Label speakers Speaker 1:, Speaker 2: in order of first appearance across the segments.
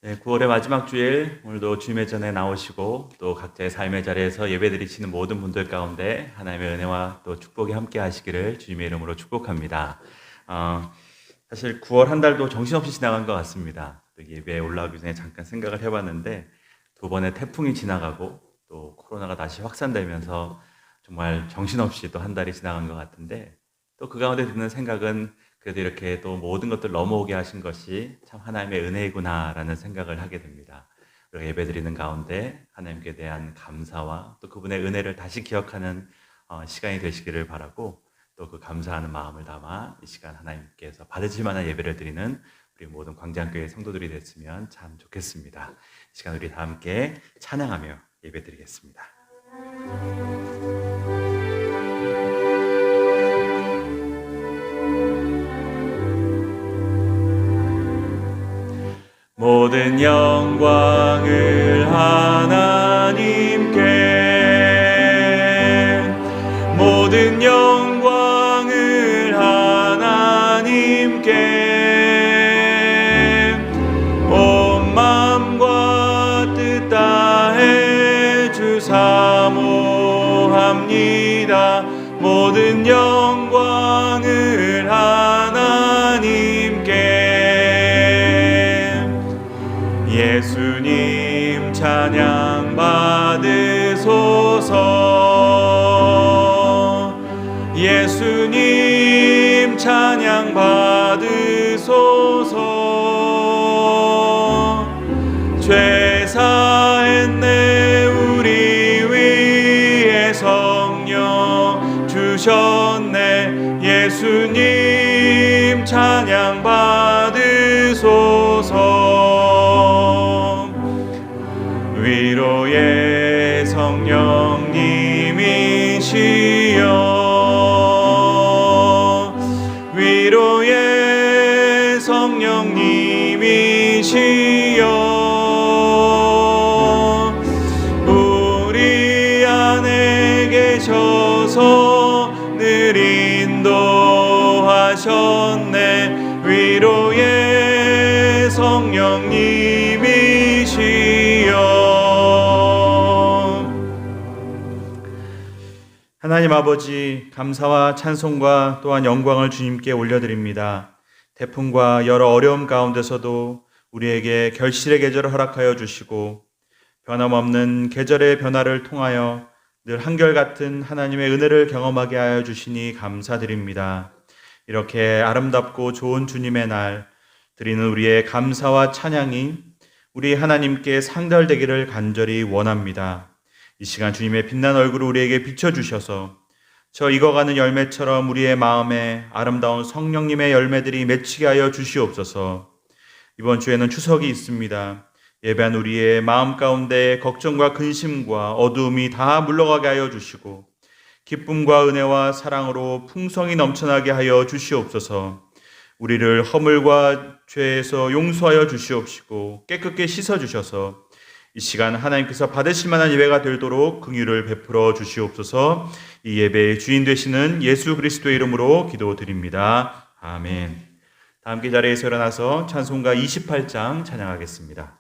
Speaker 1: 네, 9월의 마지막 주일, 오늘도 주님의 전에 나오시고 또 각자의 삶의 자리에서 예배드리시는 모든 분들 가운데 하나님의 은혜와 또 축복이 함께 하시기를 주님의 이름으로 축복합니다. 사실 9월 한 달도 정신없이 지나간 것 같습니다. 또 예배에 올라오기 전에 잠깐 생각을 해봤는데 두 번의 태풍이 지나가고 또 코로나가 다시 확산되면서 정말 정신없이 또 한 달이 지나간 것 같은데, 또 그 가운데 드는 생각은 그래도 이렇게 또 모든 것들 넘어오게 하신 것이 참 하나님의 은혜이구나라는 생각을 하게 됩니다. 우리가 예배드리는 가운데 하나님께 대한 감사와 또 그분의 은혜를 다시 기억하는 시간이 되시기를 바라고, 또 그 감사하는 마음을 담아 이 시간 하나님께서 받으실 만한 예배를 드리는 우리 모든 광장교회 성도들이 됐으면 참 좋겠습니다. 이 시간 우리 다 함께 찬양하며 예배드리겠습니다. 모든 영광을 하나님께, 모든 영광을 하나님께, 온 마음과 뜻 다해 주 사모합니다. 모든 영광을 하나님께. 예수님 찬양 받으소서. 예수님 찬양 받으소서. 죄 사했네 우리 위에 성령 주셨네. 예수님 찬양 받으소서. 위로의 성령님이시여, 위로의 성령님이시여, 우리 안에 계셔서 늘 인도하셨네. 위로의 성령님이시여. 하나님 아버지, 감사와 찬송과 또한 영광을 주님께 올려드립니다. 태풍과 여러 어려움 가운데서도 우리에게 결실의 계절을 허락하여 주시고 변함없는 계절의 변화를 통하여 늘 한결같은 하나님의 은혜를 경험하게 하여 주시니 감사드립니다. 이렇게 아름답고 좋은 주님의 날 드리는 우리의 감사와 찬양이 우리 하나님께 상달되기를 간절히 원합니다. 이 시간 주님의 빛난 얼굴을 우리에게 비춰주셔서 저 익어가는 열매처럼 우리의 마음에 아름다운 성령님의 열매들이 맺히게 하여 주시옵소서. 이번 주에는 추석이 있습니다. 예배한 우리의 마음 가운데 걱정과 근심과 어두움이 다 물러가게 하여 주시고 기쁨과 은혜와 사랑으로 풍성이 넘쳐나게 하여 주시옵소서. 우리를 허물과 죄에서 용서하여 주시옵시고 깨끗게 씻어주셔서 이 시간 하나님께서 받으실 만한 예배가 되도록 긍휼을 베풀어 주시옵소서. 이 예배의 주인 되시는 예수 그리스도의 이름으로 기도드립니다. 아멘. 다 함께 자리에서 일어나서 찬송가 28장 찬양하겠습니다.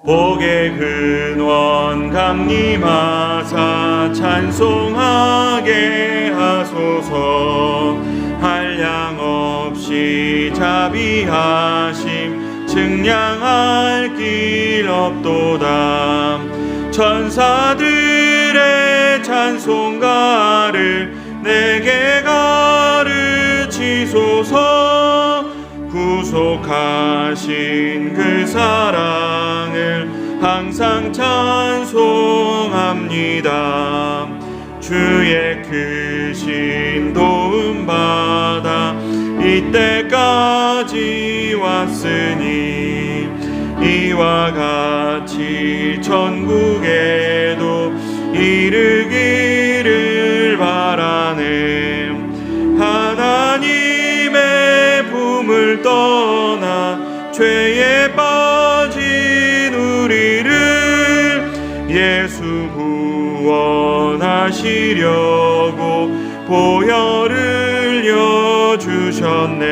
Speaker 1: 복의 근원 강림하사 찬송하게 하소서. 한량없이 자비하심 측량할 길 없도다. 천사들의 찬송가를 내게 가르치소서. 구속하신 그 사랑을 항상 찬송합니다. 주의 크신 도움 받아 이때까지 왔으니 이와 같이 천국에도 이르기를 바라네. 하나님의 품을 떠나 죄에 빠진 우리를 예수 구원하시옵소서. 하시려고 보혈을 여주셨네.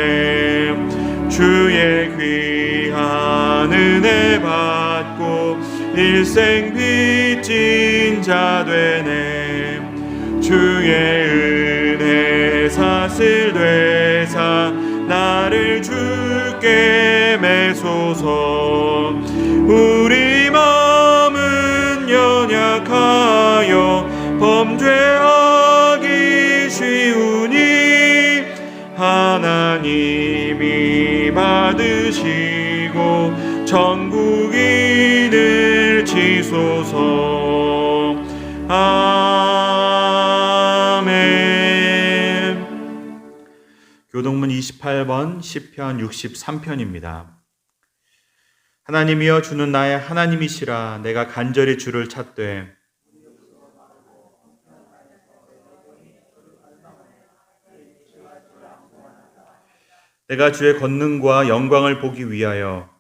Speaker 1: 주의 귀한 은혜 받고 일생 빚진 자 되네. 주의 은혜 사슬 되사 나를 주께 매소서. 우리 마음은 연약하여 범죄하기 쉬우니 하나님이 받으시고 천국인을 지소서. 아멘. 교동문 28번 시편 63편입니다. 하나님이여 주는 나의 하나님이시라. 내가 간절히 주를 찾되 내가 주의 권능과 영광을 보기 위하여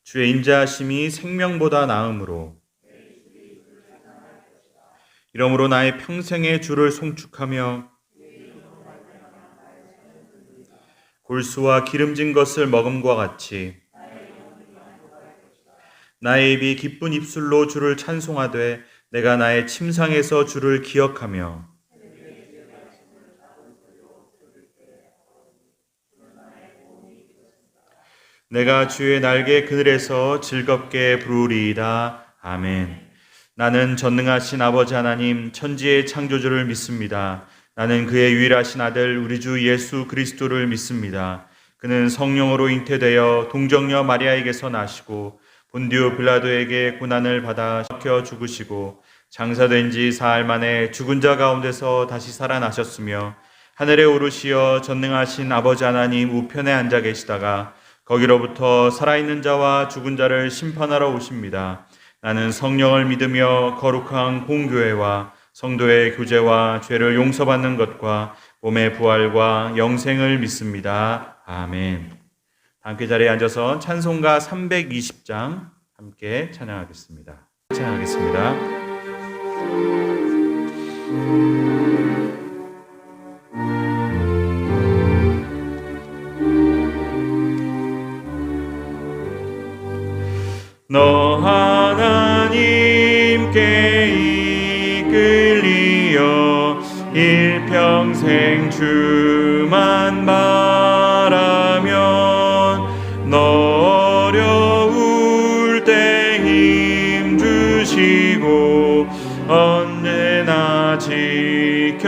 Speaker 1: 주의 인자하심이 생명보다 나음으로 이러므로 나의 평생에 주를 송축하며 골수와 기름진 것을 먹음과 같이 나의 입이 기쁜 입술로 주를 찬송하되 내가 나의 침상에서 주를 기억하며 내가 주의 날개 그늘에서 즐겁게 부르리이다. 아멘. 나는 전능하신 아버지 하나님 천지의 창조주를 믿습니다. 나는 그의 유일하신 아들 우리 주 예수 그리스도를 믿습니다. 그는 성령으로 잉태되어 동정녀 마리아에게서 나시고 본디오 빌라도에게 고난을 받아 썩혀 죽으시고 장사된 지 사흘 만에 죽은 자 가운데서 다시 살아나셨으며 하늘에 오르시어 전능하신 아버지 하나님 우편에 앉아 계시다가 거기로부터 살아있는 자와 죽은 자를 심판하러 오십니다. 나는 성령을 믿으며 거룩한 공교회와 성도의 교제와 죄를 용서받는 것과 몸의 부활과 영생을 믿습니다. 아멘. 함께 자리에 앉아서 찬송가 320장 함께 찬양하겠습니다. 찬양하겠습니다. 너 하나님께 이끌리어 일평생 주만 바라면 너 어려울 때 힘 주시고 언제나 지켜주시리.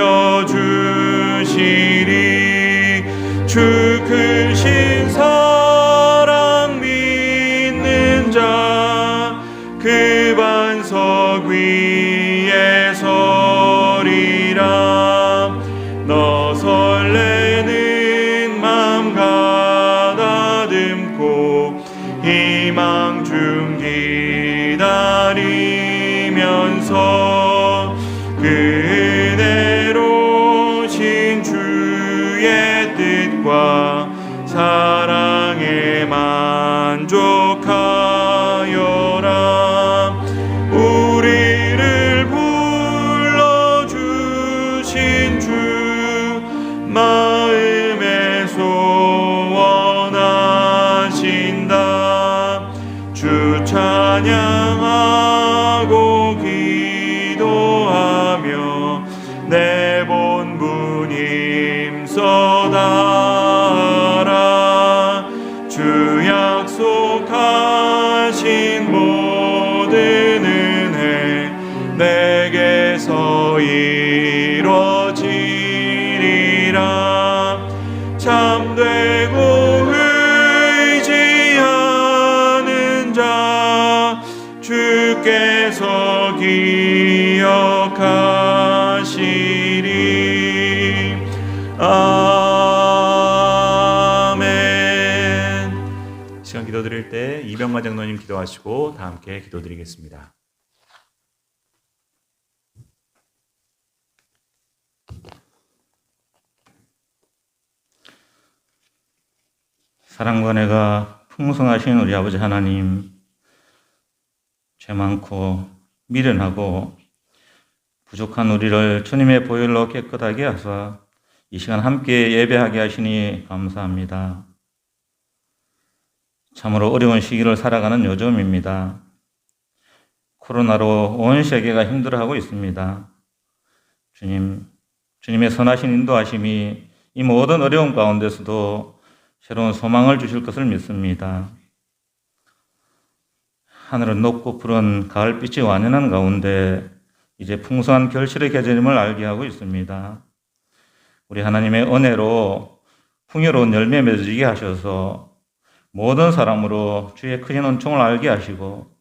Speaker 1: 주 크신 사랑 믿는 자 그 반석 위에 서리라. 너 설레는 맘 가다듬고 희망 중 기다리면서 그 은혜로우신 주의 뜻과 사랑에 만족하여라. 우리를 불러주신 주 마음에 소원하신다. 주 찬양하고 기도하며 내 본분 힘써 다하라. 주 약속하신 모든 은혜 내게서 이루어지리라. 참되고 의지하는 자 주께서 기억하시리. 아멘. 시간 기도드릴 때 이병만 장로님 기도하시고 다 함께 기도드리겠습니다.
Speaker 2: 사랑과 은혜가 풍성하신 우리 아버지 하나님, 죄 많고 미련하고 부족한 우리를 주님의 보혈로 깨끗하게 하사 이 시간 함께 예배하게 하시니 감사합니다. 참으로 어려운 시기를 살아가는 요즘입니다. 코로나로 온 세계가 힘들어하고 있습니다. 주님의 선하신 인도하심이 이 모든 어려움 가운데서도 새로운 소망을 주실 것을 믿습니다. 하늘은 높고 푸른 가을빛이 완연한 가운데 이제 풍성한 결실의 계절임을 알게 하고 있습니다. 우리 하나님의 은혜로 풍요로운 열매 맺어지게 하셔서 모든 사람으로 주의 크신 은총을 알게 하시고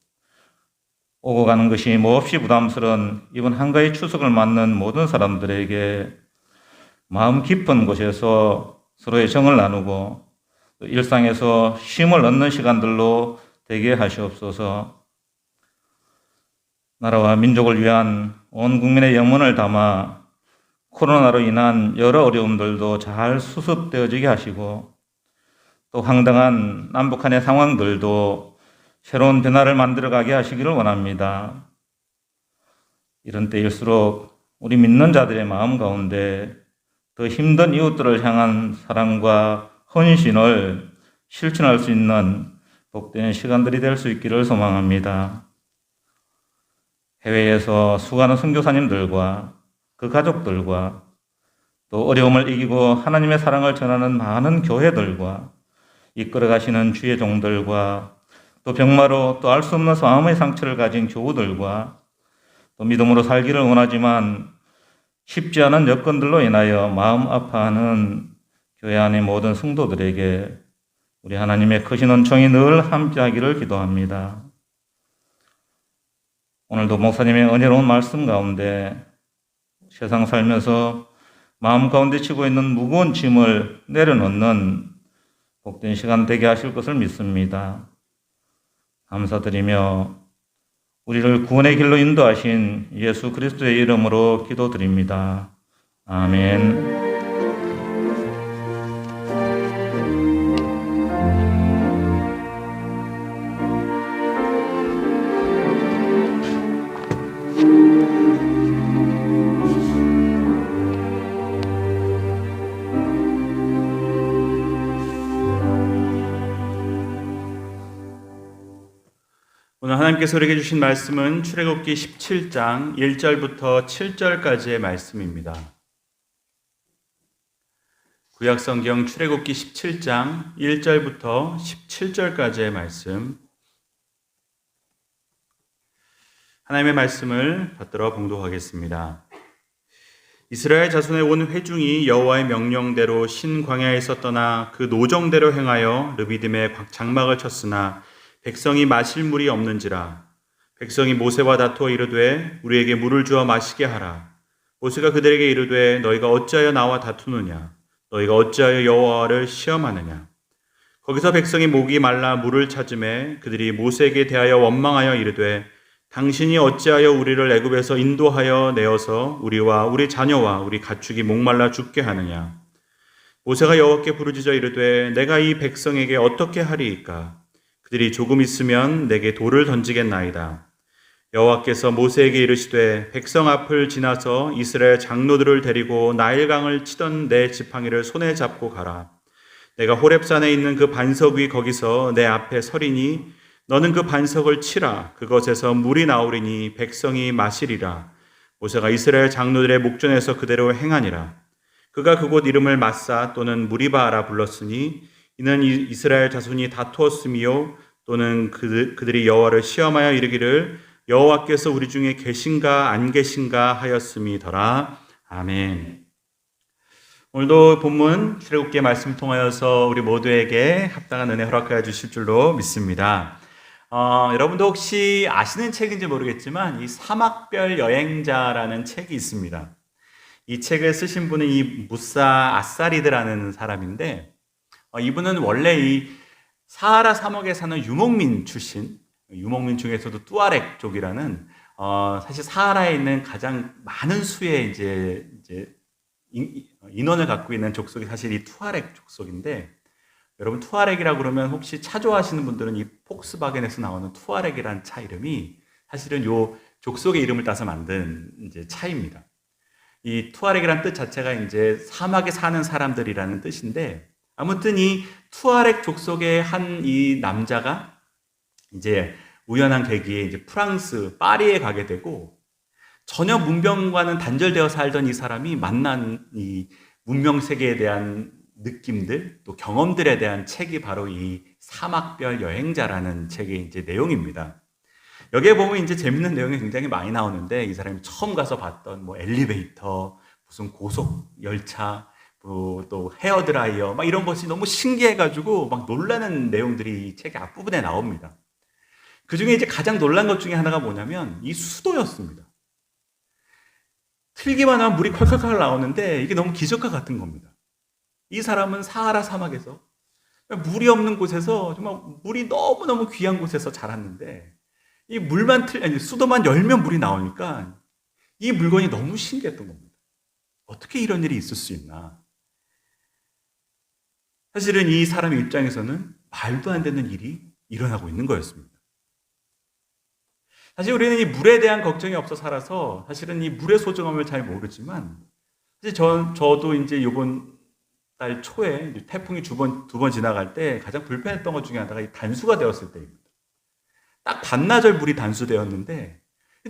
Speaker 2: 오고 가는 것이 몹시 부담스러운 이번 한가위 추석을 맞는 모든 사람들에게 마음 깊은 곳에서 서로의 정을 나누고 일상에서 쉼을 얻는 시간들로 되게 하시옵소서. 나라와 민족을 위한 온 국민의 영혼을 담아 코로나로 인한 여러 어려움들도 잘 수습되어지게 하시고 또 황당한 남북한의 상황들도 새로운 변화를 만들어가게 하시기를 원합니다. 이런 때일수록 우리 믿는 자들의 마음 가운데 더 힘든 이웃들을 향한 사랑과 헌신을 실천할 수 있는 복된 시간들이 될 수 있기를 소망합니다. 해외에서 수고하는 선교사님들과 그 가족들과 또 어려움을 이기고 하나님의 사랑을 전하는 많은 교회들과 이끌어가시는 주의 종들과 또 병마로 또 알 수 없는 마음의 상처를 가진 교우들과 또 믿음으로 살기를 원하지만 쉽지 않은 여건들로 인하여 마음 아파하는 교회 안의 모든 성도들에게 우리 하나님의 크신 은총이 늘 함께하기를 기도합니다. 오늘도 목사님의 은혜로운 말씀 가운데 세상 살면서 마음 가운데 지고 있는 무거운 짐을 내려놓는 복된 시간 되게 하실 것을 믿습니다. 감사드리며 우리를 구원의 길로 인도하신 예수 그리스도의 이름으로 기도드립니다. 아멘.
Speaker 1: 오늘 하나님께서 우리에게 주신 말씀은 출애굽기 17장 1절부터 7절까지의 말씀입니다. 구약성경 출애굽기 17장 1절부터 17절까지의 말씀, 하나님의 말씀을 받들어 봉독하겠습니다. 이스라엘 자손의 온 회중이 여호와의 명령대로 신광야에서 떠나 그 노정대로 행하여 르비딤에 장막을 쳤으나 백성이 마실 물이 없는지라. 백성이 모세와 다투어 이르되 우리에게 물을 주어 마시게 하라. 모세가 그들에게 이르되 너희가 어찌하여 나와 다투느냐? 너희가 어찌하여 여호와를 시험하느냐? 거기서 백성이 목이 말라 물을 찾음에 그들이 모세에게 대하여 원망하여 이르되 당신이 어찌하여 우리를 애굽에서 인도하여 내어서 우리와 우리 자녀와 우리 가축이 목말라 죽게 하느냐? 모세가 여호와께 부르짖어 이르되 내가 이 백성에게 어떻게 하리이까? 그들이 조금 있으면 내게 돌을 던지겠나이다. 여호와께서 모세에게 이르시되 백성 앞을 지나서 이스라엘 장로들을 데리고 나일강을 치던 내 지팡이를 손에 잡고 가라. 내가 호렙산에 있는 그 반석 위 거기서 내 앞에 서리니 너는 그 반석을 치라. 그것에서 물이 나오리니 백성이 마시리라. 모세가 이스라엘 장로들의 목전에서 그대로 행하니라. 그가 그곳 이름을 마사 또는 무리바라 불렀으니 이는 이스라엘 자손이 다투었으며 또는 그들이 여호와를 시험하여 이르기를 여호와께서 우리 중에 계신가 안 계신가 하였음이더라. 아멘. 오늘도 본문 출애굽기의 말씀을 통하여서 우리 모두에게 합당한 은혜 허락하여 주실 줄로 믿습니다. 여러분도 혹시 아시는 책인지 모르겠지만 이 사막별 여행자라는 책이 있습니다. 이 책을 쓰신 분은 이 무사 아사리드라는 사람인데 이분은 원래 이 사하라 사막에 사는 유목민 출신, 유목민 중에서도 뚜아렉족이라는 사실 사하라에 있는 가장 많은 수의 이제 인원을 갖고 있는 족속이 사실 이 투아렉 족속인데, 여러분 투아렉이라고 그러면 혹시 차 좋아하시는 분들은 이 폭스바겐에서 나오는 투아렉이라는 차 이름이 사실은 요 족속의 이름을 따서 만든 이제 차입니다. 이 투아렉이라는 뜻 자체가 이제 사막에 사는 사람들이라는 뜻인데, 아무튼 이 투아렉 족속의 한 이 남자가 이제 우연한 계기에 이제 프랑스 파리에 가게 되고, 전혀 문명과는 단절되어 살던 이 사람이 만난 이 문명 세계에 대한 느낌들, 또 경험들에 대한 책이 바로 이 사막별 여행자라는 책의 이제 내용입니다. 여기에 보면 이제 재밌는 내용이 굉장히 많이 나오는데, 이 사람이 처음 가서 봤던 뭐 엘리베이터, 무슨 고속 열차, 또 헤어드라이어, 막 이런 것이 너무 신기해가지고 막 놀라는 내용들이 이 책의 앞부분에 나옵니다. 그 중에 이제 가장 놀란 것 중에 하나가 뭐냐면 이 수도였습니다. 틀기만 하면 물이 콸콸콸 나오는데 이게 너무 기적과 같은 겁니다. 이 사람은 사하라 사막에서 물이 없는 곳에서 정말 물이 너무너무 귀한 곳에서 자랐는데, 이 수도만 열면 물이 나오니까 이 물건이 너무 신기했던 겁니다. 어떻게 이런 일이 있을 수 있나? 사실은 이 사람의 입장에서는 말도 안 되는 일이 일어나고 있는 거였습니다. 사실 우리는 이 물에 대한 걱정이 없어 살아서 사실은 이 물의 소중함을 잘 모르지만, 사실 저도 이제 이번 달 초에 태풍이 두 번 지나갈 때 가장 불편했던 것 중에 하나가 이 단수가 되었을 때입니다. 딱 반나절 물이 단수되었는데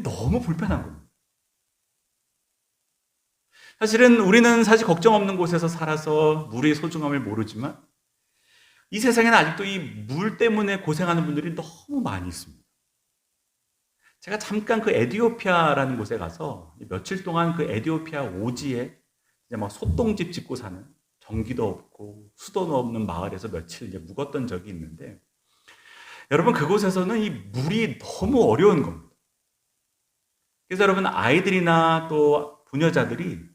Speaker 1: 너무 불편한 겁니다. 사실은 우리는 사실 걱정 없는 곳에서 살아서 물의 소중함을 모르지만, 이 세상에는 아직도 이 물 때문에 고생하는 분들이 너무 많이 있습니다. 제가 잠깐 그 에티오피아라는 곳에 가서 며칠 동안 그 에티오피아 오지에 이제 막 솥동집 짓고 사는, 전기도 없고 수도도 없는 마을에서 며칠 이제 묵었던 적이 있는데, 여러분 그곳에서는 이 물이 너무 어려운 겁니다. 그래서 여러분 아이들이나 또 부녀자들이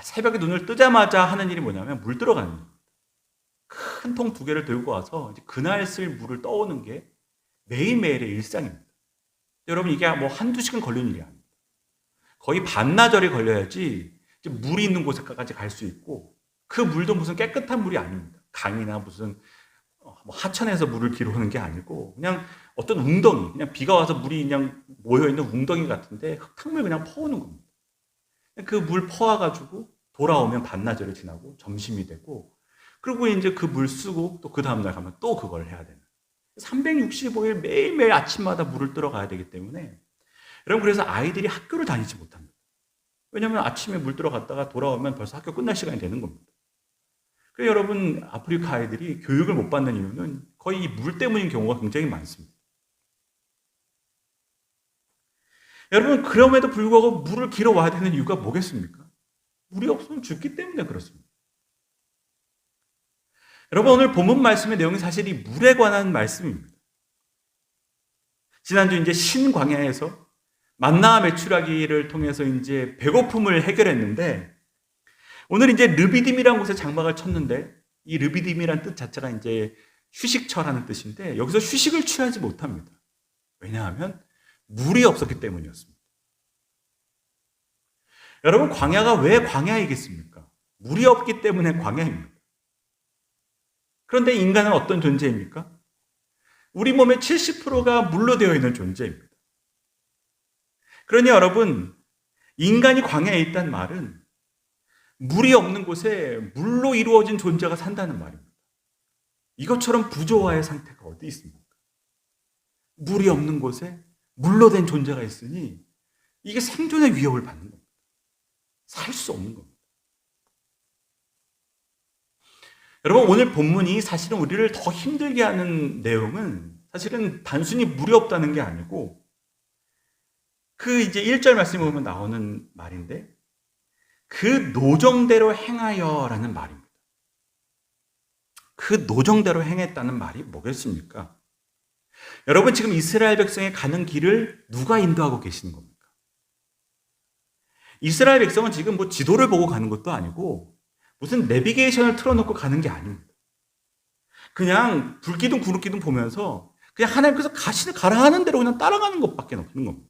Speaker 1: 새벽에 눈을 뜨자마자 하는 일이 뭐냐면 물 들어가는 겁니다. 큰 통 2개를 들고 와서 이제 그날 쓸 물을 떠오는 게 매일매일의 일상입니다. 여러분 이게 뭐 한두 시간 걸리는 일이 아닙니다. 거의 반나절이 걸려야지 이제 물이 있는 곳까지 갈 수 있고, 그 물도 무슨 깨끗한 물이 아닙니다. 강이나 무슨 뭐 하천에서 물을 길어오는 게 아니고 그냥 어떤 웅덩이, 그냥 비가 와서 물이 그냥 모여있는 웅덩이 같은데 흙탕물 그냥 퍼오는 겁니다. 그 물 퍼와가지고 돌아오면 반나절이 지나고 점심이 되고, 그리고 이제 그 물 쓰고 또 그 다음날 가면 또 그걸 해야 되는, 365일 매일매일 아침마다 물을 뜨러 가야 되기 때문에, 여러분 그래서 아이들이 학교를 다니지 못합니다. 왜냐하면 아침에 물 뜨러 갔다가 돌아오면 벌써 학교 끝날 시간이 되는 겁니다. 그래서 여러분 아프리카 아이들이 교육을 못 받는 이유는 거의 이 물 때문인 경우가 굉장히 많습니다. 여러분 그럼에도 불구하고 물을 길어 와야 되는 이유가 뭐겠습니까? 물이 없으면 죽기 때문에 그렇습니다. 여러분 오늘 본문 말씀의 내용이 사실 이 물에 관한 말씀입니다. 지난주 이제 신광야에서 만나 메추라기를 통해서 이제 배고픔을 해결했는데, 오늘 이제 르비딤이라는 곳에 장막을 쳤는데, 이 르비딤이라는 뜻 자체가 이제 휴식처라는 뜻인데, 여기서 휴식을 취하지 못합니다. 왜냐하면 물이 없었기 때문이었습니다. 여러분 광야가 왜 광야이겠습니까? 물이 없기 때문에 광야입니다. 그런데 인간은 어떤 존재입니까? 우리 몸의 70%가 물로 되어 있는 존재입니다. 그러니 여러분, 인간이 광야에 있다는 말은 물이 없는 곳에 물로 이루어진 존재가 산다는 말입니다. 이것처럼 부조화의 상태가 어디 있습니까? 물이 없는 곳에 물로 된 존재가 있으니 이게 생존의 위협을 받는 겁니다. 살 수 없는 겁니다. 여러분 오늘 본문이 사실은 우리를 더 힘들게 하는 내용은 사실은 단순히 물이 없다는 게 아니고, 그 이제 1절 말씀에 보면 나오는 말인데, 그 노정대로 행하여라는 말입니다. 그 노정대로 행했다는 말이 뭐겠습니까? 여러분 지금 이스라엘 백성이 가는 길을 누가 인도하고 계시는 겁니까? 이스라엘 백성은 지금 뭐 지도를 보고 가는 것도 아니고 무슨 내비게이션을 틀어놓고 가는 게 아닙니다. 그냥 불기둥 구름기둥 보면서 그냥 하나님께서 가라 하는 대로 그냥 따라가는 것밖에 없는 겁니다.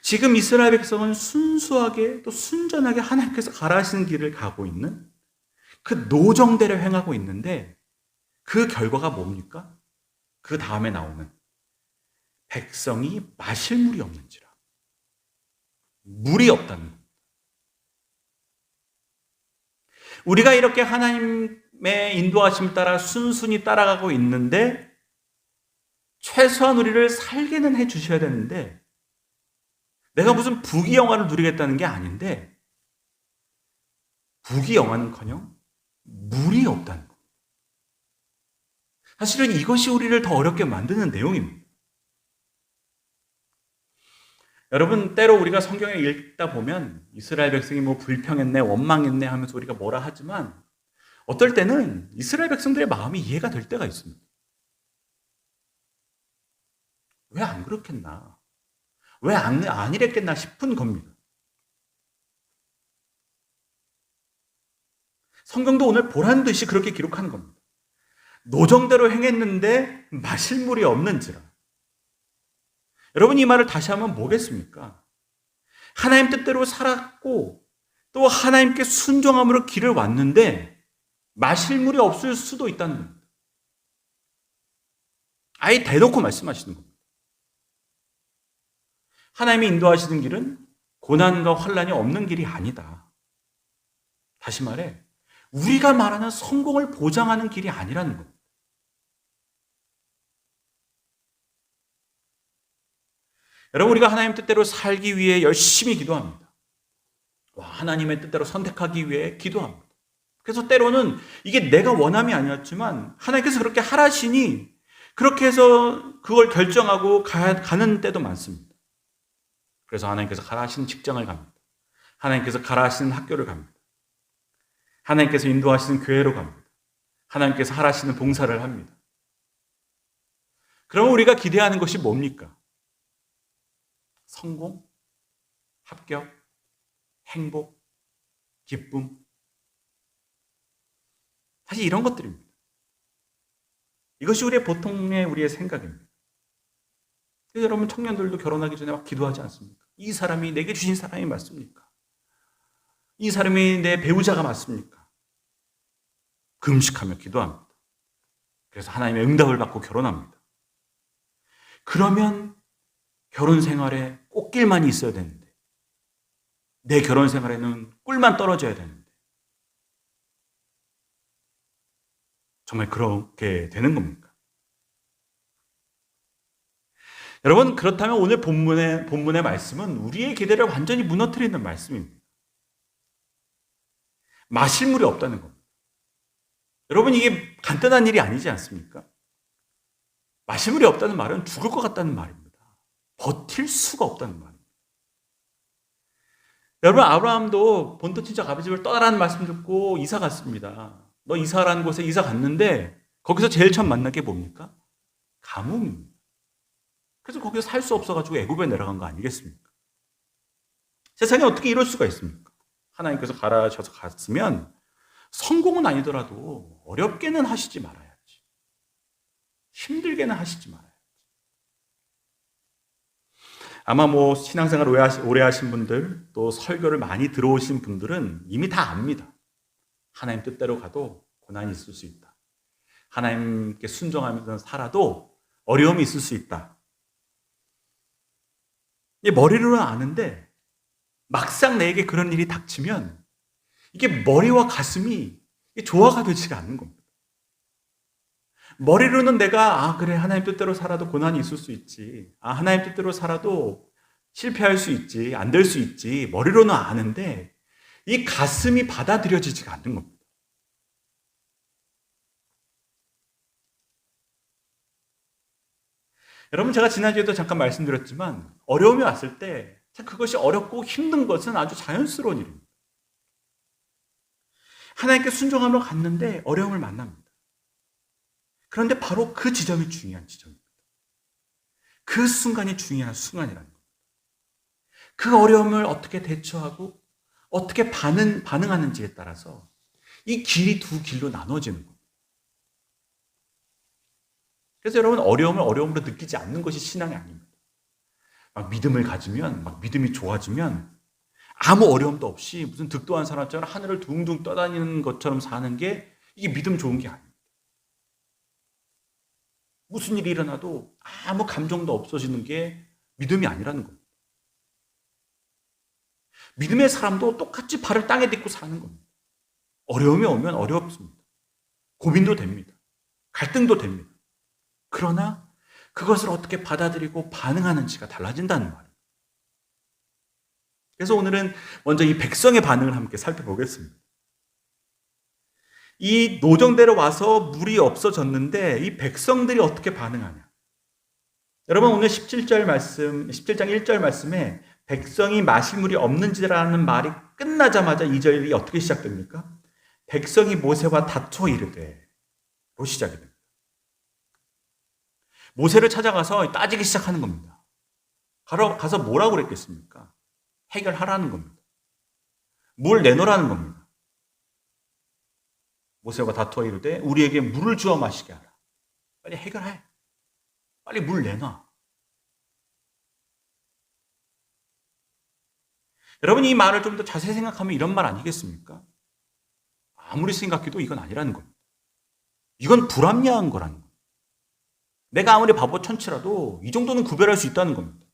Speaker 1: 지금 이스라엘 백성은 순수하게 또 순전하게 하나님께서 가라 하시는 길을 가고 있는, 그 노정대로 행하고 있는데, 그 결과가 뭡니까? 그 다음에 나오는 백성이 마실 물이 없는지라. 물이 없다는 것. 우리가 이렇게 하나님의 인도하심 따라 순순히 따라가고 있는데 최소한 우리를 살게는 해 주셔야 되는데, 내가 무슨 부귀영화를 누리겠다는 게 아닌데 부귀영화는커녕 물이 없다는 것. 사실은 이것이 우리를 더 어렵게 만드는 내용입니다. 여러분, 때로 우리가 성경을 읽다 보면 이스라엘 백성이 뭐 불평했네, 원망했네 하면서 우리가 뭐라 하지만, 어떨 때는 이스라엘 백성들의 마음이 이해가 될 때가 있습니다. 왜 안 그렇겠나? 왜 안 이랬겠나 싶은 겁니다. 성경도 오늘 보란 듯이 그렇게 기록하는 겁니다. 노정대로 행했는데 마실 물이 없는지라. 여러분, 이 말을 다시 하면 뭐겠습니까? 하나님 뜻대로 살았고 또 하나님께 순종함으로 길을 왔는데 마실 물이 없을 수도 있다는 겁니다. 아예 대놓고 말씀하시는 겁니다. 하나님이 인도하시는 길은 고난과 환난이 없는 길이 아니다. 다시 말해, 우리가 말하는 성공을 보장하는 길이 아니라는 겁니다. 여러분, 우리가 하나님 뜻대로 살기 위해 열심히 기도합니다. 하나님의 뜻대로 선택하기 위해 기도합니다. 그래서 때로는 이게 내가 원함이 아니었지만 하나님께서 그렇게 하라시니 그렇게 해서 그걸 결정하고 가는 때도 많습니다. 그래서 하나님께서 가라 하시는 직장을 갑니다. 하나님께서 가라 하시는 학교를 갑니다. 하나님께서 인도하시는 교회로 갑니다. 하나님께서 하라 하시는 봉사를 합니다. 그러면 우리가 기대하는 것이 뭡니까? 성공, 합격, 행복, 기쁨. 사실 이런 것들입니다. 이것이 우리의 생각입니다. 그래서 여러분, 청년들도 결혼하기 전에 막 기도하지 않습니까? 이 사람이 내게 주신 사람이 맞습니까? 이 사람이 내 배우자가 맞습니까? 금식하며 기도합니다. 그래서 하나님의 응답을 받고 결혼합니다. 그러면 결혼 생활에 꽃길만 있어야 되는데, 내 결혼 생활에는 꿀만 떨어져야 되는데, 정말 그렇게 되는 겁니까? 여러분, 그렇다면 오늘 본문의 말씀은 우리의 기대를 완전히 무너뜨리는 말씀입니다. 마실 물이 없다는 겁니다. 여러분, 이게 간단한 일이 아니지 않습니까? 마실 물이 없다는 말은 죽을 것 같다는 말입니다. 버틸 수가 없다는 말입니다. 여러분, 아브라함도 본토 친척 아버지 집을 떠나라는 말씀 듣고 이사 갔습니다. 너 이사라는 곳에 이사 갔는데 거기서 제일 처음 만난 게 뭡니까? 가뭄입니다. 그래서 거기서 살 수 없어가지고 애굽에 내려간 거 아니겠습니까? 세상에 어떻게 이럴 수가 있습니까? 하나님께서 가라 하셔서 갔으면 성공은 아니더라도 어렵게는 하시지 말아야지. 힘들게는 하시지 말아야지. 아마 신앙생활 오래 하신 분들, 또 설교를 많이 들어오신 분들은 이미 다 압니다. 하나님 뜻대로 가도 고난이 있을 수 있다. 하나님께 순종하면서 살아도 어려움이 있을 수 있다. 머리로는 아는데 막상 내게 그런 일이 닥치면 이게 머리와 가슴이 조화가 되지가 않는 겁니다. 머리로는 내가 그래, 하나님 뜻대로 살아도 고난이 있을 수 있지. 하나님 뜻대로 살아도 실패할 수 있지. 안 될 수 있지. 머리로는 아는데 이 가슴이 받아들여지지가 않는 겁니다. 여러분, 제가 지난주에도 잠깐 말씀드렸지만 어려움이 왔을 때 그것이 어렵고 힘든 것은 아주 자연스러운 일입니다. 하나님께 순종하러 갔는데 어려움을 만납니다. 그런데 바로 그 지점이 중요한 지점입니다. 그 순간이 중요한 순간이라는 겁니다. 그 어려움을 어떻게 대처하고 어떻게 반응하는지에 따라서 이 길이 두 길로 나눠지는 겁니다. 그래서 여러분, 어려움을 어려움으로 느끼지 않는 것이 신앙이 아닙니다. 막 믿음을 가지면, 막 믿음이 좋아지면 아무 어려움도 없이 무슨 득도한 사람처럼 하늘을 둥둥 떠다니는 것처럼 사는 게 이게 믿음 좋은 게 아닙니다.
Speaker 3: 무슨 일이 일어나도 아무 감정도 없어지는 게 믿음이 아니라는 겁니다. 믿음의 사람도 똑같이 발을 땅에 딛고 사는 겁니다. 어려움이 오면 어렵습니다. 고민도 됩니다. 갈등도 됩니다. 그러나 그것을 어떻게 받아들이고 반응하는지가 달라진다는 말이에요. 그래서 오늘은 먼저 이 백성의 반응을 함께 살펴보겠습니다. 이 노정대로 와서 물이 없어졌는데 이 백성들이 어떻게 반응하냐? 여러분 오늘 17장 1절 말씀에 백성이 마실 물이 없는지라는 말이 끝나자마자 2절이 어떻게 시작됩니까? 백성이 모세와 다투어 이르되 로 시작이 됩니다. 모세를 찾아가서 따지기 시작하는 겁니다. 가서 뭐라고 그랬겠습니까? 해결하라는 겁니다. 물 내놓으라는 겁니다. 모세와 다투어 이르되 우리에게 물을 주어 마시게 하라. 빨리 해결해. 빨리 물 내놔. 여러분 이 말을 좀 더 자세히 생각하면 이런 말 아니겠습니까? 아무리 생각해도 이건 아니라는 겁니다. 이건 불합리한 거라는 겁니다. 내가 아무리 바보 천치라도 이 정도는 구별할 수 있다는 겁니다.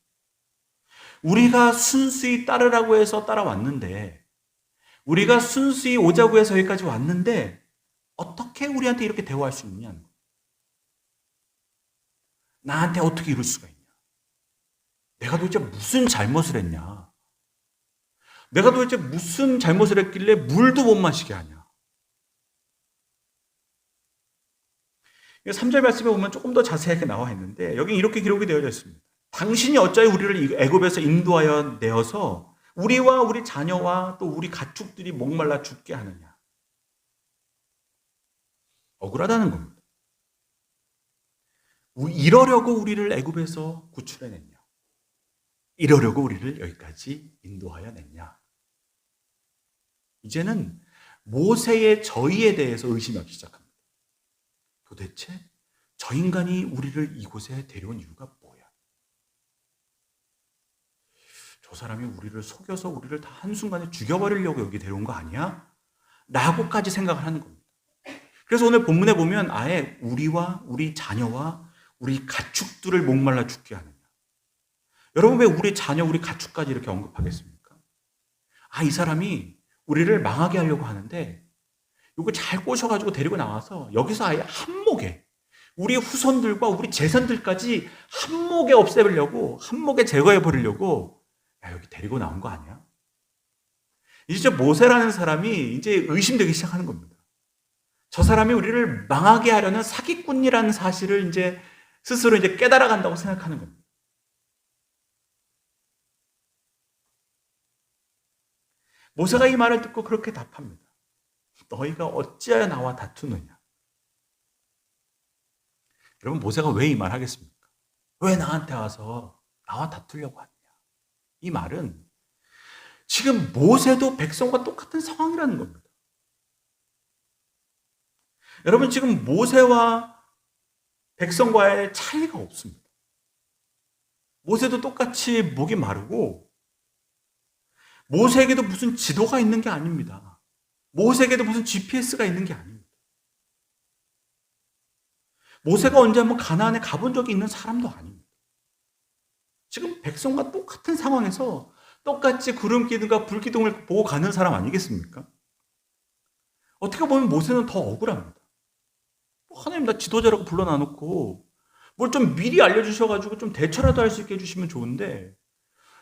Speaker 3: 우리가 순수히 따르라고 해서 따라왔는데, 우리가 순수히 오자고 해서 여기까지 왔는데 어떻게 우리한테 이렇게 대화할 수 있느냐는 거예요. 나한테 어떻게 이럴 수가 있냐? 내가 도대체 무슨 잘못을 했냐? 내가 도대체 무슨 잘못을 했길래 물도 못 마시게 하냐? 3절 말씀에 보면 조금 더 자세하게 나와 있는데 여기 이렇게 기록이 되어져 있습니다. 당신이 어찌하여 우리를 애굽에서 인도하여 내어서 우리와 우리 자녀와 또 우리 가축들이 목말라 죽게 하느냐? 억울하다는 겁니다. 이러려고 우리를 애굽에서 구출해냈냐? 이러려고 우리를 여기까지 인도하여 냈냐? 이제는 모세의 저희에 대해서 의심하기 시작합니다. 도대체 저 인간이 우리를 이곳에 데려온 이유가 뭐야? 저 사람이 우리를 속여서 우리를 다 한순간에 죽여버리려고 여기 데려온 거 아니야? 라고까지 생각을 하는 겁니다. 그래서 오늘 본문에 보면 아예 우리와 우리 자녀와 우리 가축들을 목말라 죽게 하느냐. 여러분 왜 우리 자녀, 우리 가축까지 이렇게 언급하겠습니까? 이 사람이 우리를 망하게 하려고 하는데 이거 잘 꼬셔가지고 데리고 나와서 여기서 아예 한목에 우리 후손들과 우리 재산들까지 한목에 없애버리려고, 한목에 제거해버리려고 여기 데리고 나온 거 아니야? 이제 모세라는 사람이 이제 의심되기 시작하는 겁니다. 저 사람이 우리를 망하게 하려는 사기꾼이라는 사실을 이제 스스로 이제 깨달아 간다고 생각하는 겁니다. 모세가 이 말을 듣고 그렇게 답합니다. 너희가 어찌하여 나와 다투느냐? 여러분 모세가 왜 이 말 하겠습니까? 왜 나한테 와서 나와 다투려고 하느냐? 이 말은 지금 모세도 백성과 똑같은 상황이라는 겁니다. 여러분 지금 모세와 백성과의 차이가 없습니다. 모세도 똑같이 목이 마르고 모세에게도 무슨 지도가 있는 게 아닙니다. 모세에게도 무슨 GPS가 있는 게 아닙니다. 모세가 언제 한번 가나안에 가본 적이 있는 사람도 아닙니다. 지금 백성과 똑같은 상황에서 똑같이 구름 기둥과 불 기둥을 보고 가는 사람 아니겠습니까? 어떻게 보면 모세는 더 억울합니다. 하나님 나 지도자라고 불러놔놓고 뭘 좀 미리 알려주셔가지고 좀 대처라도 할 수 있게 해주시면 좋은데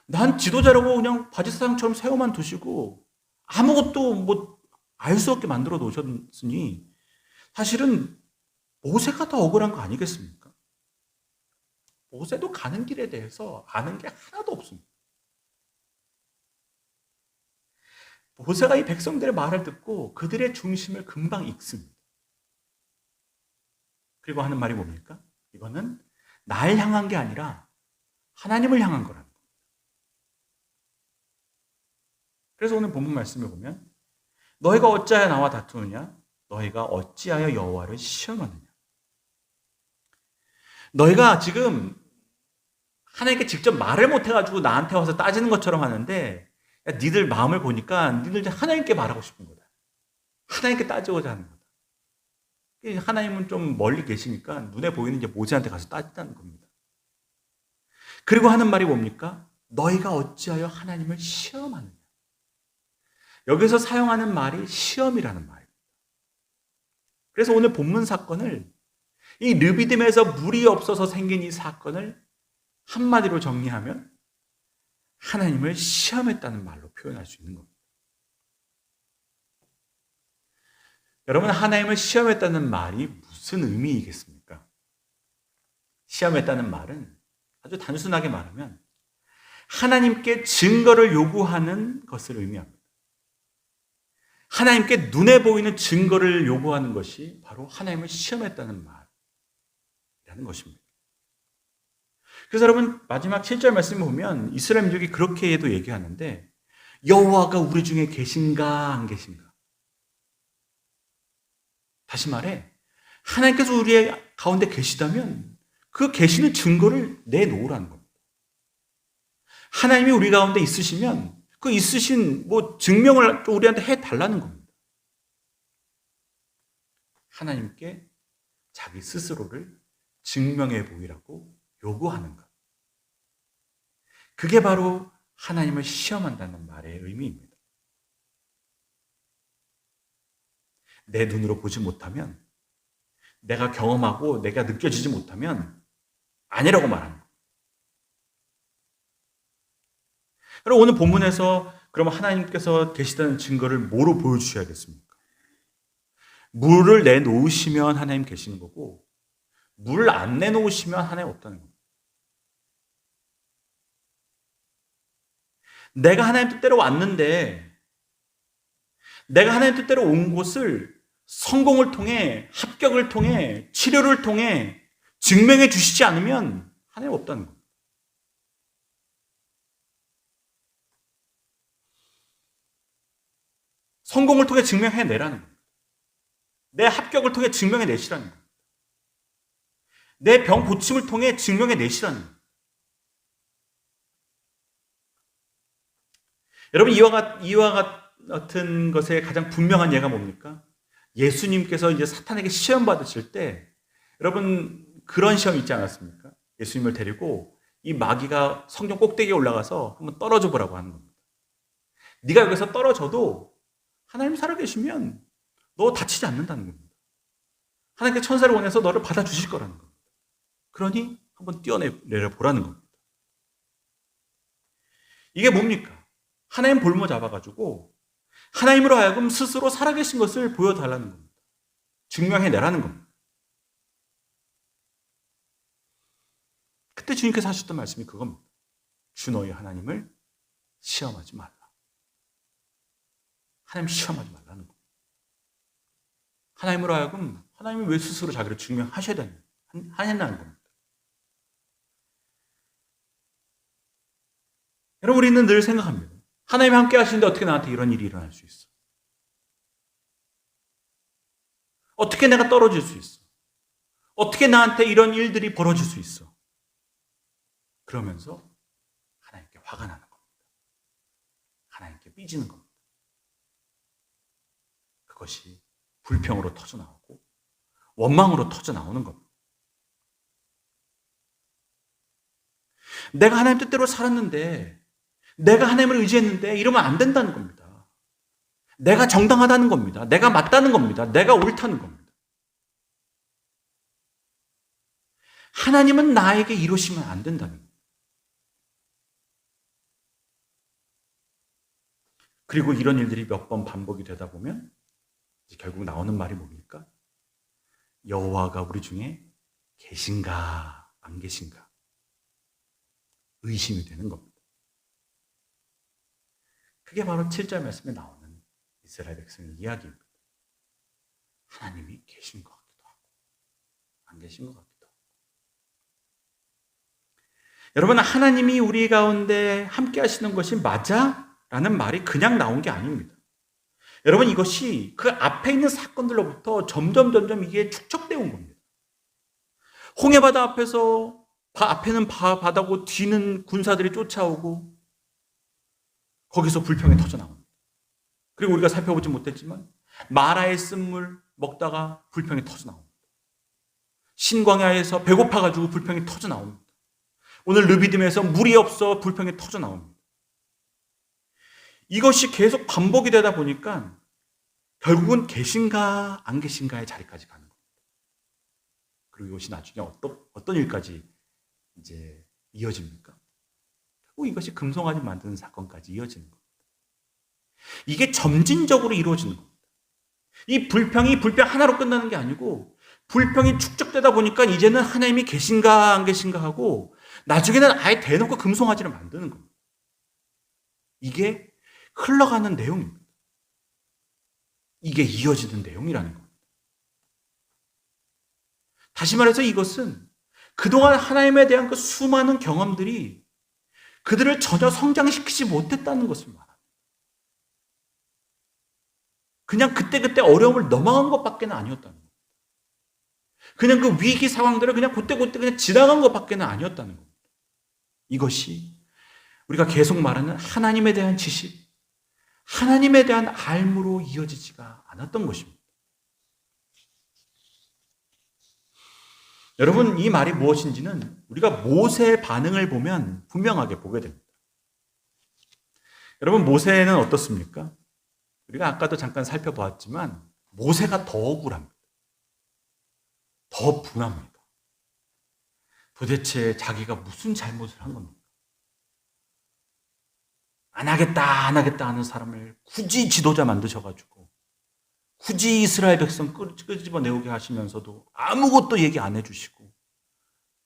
Speaker 3: 난 지도자라고 그냥 바지사장처럼 세워만 두시고 아무것도 뭐 알 수 없게 만들어 놓으셨으니 사실은 모세가 더 억울한 거 아니겠습니까? 모세도 가는 길에 대해서 아는 게 하나도 없습니다. 모세가 이 백성들의 말을 듣고 그들의 중심을 금방 읽습니다. 그리고 하는 말이 뭡니까? 이거는 날 향한 게 아니라 하나님을 향한 거라는 겁니다. 그래서 오늘 본문 말씀에 보면 너희가 어찌하여 나와 다투느냐? 너희가 어찌하여 여호와를 시험하느냐? 너희가 지금 하나님께 직접 말을 못해가지고 나한테 와서 따지는 것처럼 하는데 니들 마음을 보니까 니들 하나님께 말하고 싶은 거다. 하나님께 따지고자 하는 거다. 하나님은 좀 멀리 계시니까 눈에 보이는 이제 모세한테 가서 따지다는 겁니다. 그리고 하는 말이 뭡니까? 너희가 어찌하여 하나님을 시험하느냐. 여기서 사용하는 말이 시험이라는 말입니다. 그래서 오늘 본문 사건을 이 르비딤에서 물이 없어서 생긴 이 사건을 한마디로 정리하면 하나님을 시험했다는 말로 표현할 수 있는 겁니다. 여러분, 하나님을 시험했다는 말이 무슨 의미이겠습니까? 시험했다는 말은 아주 단순하게 말하면 하나님께 증거를 요구하는 것을 의미합니다. 하나님께 눈에 보이는 증거를 요구하는 것이 바로 하나님을 시험했다는 말이라는 것입니다. 그래서 여러분, 마지막 7절 말씀을 보면 이스라엘 민족이 그렇게도 얘기하는데 여호와가 우리 중에 계신가 안 계신가? 다시 말해, 하나님께서 우리의 가운데 계시다면 그 계시는 증거를 내놓으라는 겁니다. 하나님이 우리 가운데 있으시면 그 있으신 증명을 우리한테 해달라는 겁니다. 하나님께 자기 스스로를 증명해 보이라고 요구하는 것. 그게 바로 하나님을 시험한다는 말의 의미입니다. 내 눈으로 보지 못하면, 내가 경험하고 내가 느껴지지 못하면 아니라고 말하는 거예요. 그럼 오늘 본문에서 그럼 하나님께서 계시다는 증거를 뭐로 보여주셔야겠습니까? 물을 내놓으시면 하나님 계시는 거고, 물 안 내놓으시면 하나님 없다는 겁니다. 내가 하나님 뜻대로 왔는데, 내가 하나님 뜻대로 온 곳을 성공을 통해, 합격을 통해, 치료를 통해 증명해 주시지 않으면 하나님 없다는 겁니다. 성공을 통해 증명해 내라는 겁니다. 내 합격을 통해 증명해 내시라는 겁니다. 내 병 고침을 통해 증명해 내시라는 겁니다. 여러분, 이와 같은 것의 가장 분명한 예가 뭡니까? 예수님께서 이제 사탄에게 시험 받으실 때, 여러분 그런 시험 있지 않았습니까? 예수님을 데리고 이 마귀가 성전 꼭대기에 올라가서 한번 떨어져 보라고 하는 겁니다. 네가 여기서 떨어져도 하나님 살아계시면 너 다치지 않는다는 겁니다. 하나님께 천사를 보내서 너를 받아주실 거라는 겁니다. 그러니 한번 뛰어내려 보라는 겁니다. 이게 뭡니까? 하나님 볼모 잡아가지고 하나님으로 하여금 스스로 살아계신 것을 보여달라는 겁니다. 증명해내라는 겁니다. 그때 주님께서 하셨던 말씀이 그겁니다. 주 너희 하나님을 시험하지 말라. 하나님 시험하지 말라는 겁니다. 하나님으로 하여금 하나님이 왜 스스로 자기를 증명하셔야 하냐는 겁니다. 여러분, 우리는 늘 생각합니다. 하나님이 함께 하시는데 어떻게 나한테 이런 일이 일어날 수 있어? 어떻게 내가 떨어질 수 있어? 어떻게 나한테 이런 일들이 벌어질 수 있어? 그러면서 하나님께 화가 나는 겁니다. 하나님께 삐지는 겁니다. 그것이 불평으로 터져나오고 원망으로 터져나오는 겁니다. 내가 하나님 뜻대로 살았는데, 내가 하나님을 의지했는데 이러면 안 된다는 겁니다. 내가 정당하다는 겁니다. 내가 맞다는 겁니다. 내가 옳다는 겁니다. 하나님은 나에게 이루시면 안 된다는 겁니다. 그리고 이런 일들이 몇 번 반복이 되다 보면 이제 결국 나오는 말이 뭡니까? 여호와가 우리 중에 계신가 안 계신가 의심이 되는 겁니다. 그게 바로 7절 말씀에 나오는 이스라엘 백성의 이야기입니다. 하나님이 계신 것 같기도 하고 안 계신 것 같기도 하고. 여러분, 하나님이 우리 가운데 함께 하시는 것이 맞아? 라는 말이 그냥 나온 게 아닙니다. 여러분, 이것이 그 앞에 있는 사건들로부터 점점 이게 축적되어 온 겁니다. 홍해바다 앞에서 앞에는 바다고 뒤는 군사들이 쫓아오고 거기서 불평이 터져나옵니다. 그리고 우리가 살펴보지 못했지만 마라의 쓴물, 먹다가 불평이 터져 나옵니다. 신광야에서 배고파가지고 불평이 터져 나옵니다. 오늘 르비딤에서 물이 없어 불평이 터져 나옵니다. 이것이 계속 반복이 되다 보니까 결국은 계신가 안 계신가의 자리까지 가는 겁니다. 그리고 이것이 나중에 어떤 일까지 이제 이어집니까? 결국 이것이 금송아지 만드는 사건까지 이어지는 겁니다. 이게 점진적으로 이루어지는 겁니다. 이 불평이 불평 하나로 끝나는 게 아니고 불평이 축적되다 보니까 이제는 하나님이 계신가 안 계신가 하고 나중에는 아예 대놓고 금송아지를 만드는 겁니다. 이게 흘러가는 내용입니다. 이게 이어지는 내용이라는 겁니다. 다시 말해서 이것은 그동안 하나님에 대한 그 수많은 경험들이 그들을 전혀 성장시키지 못했다는 것을 말합니다. 그냥 그때그때 어려움을 넘어간 것밖에는 아니었다는 겁니다. 그냥 그 위기 상황들을 그냥 그때그때 그냥 지나간 것밖에는 아니었다는 겁니다. 이것이 우리가 계속 말하는 하나님에 대한 지식, 하나님에 대한 알므로 이어지지가 않았던 것입니다. 여러분, 이 말이 무엇인지는 우리가 모세의 반응을 보면 분명하게 보게 됩니다. 여러분, 모세는 어떻습니까? 우리가 아까도 잠깐 살펴보았지만 모세가 더 억울합니다. 더 분합니다. 도대체 자기가 무슨 잘못을 한 겁니까? 안 하겠다 하는 사람을 굳이 지도자 만드셔가지고 굳이 이스라엘 백성 끄집어내오게 하시면서도 아무것도 얘기 안 해주시고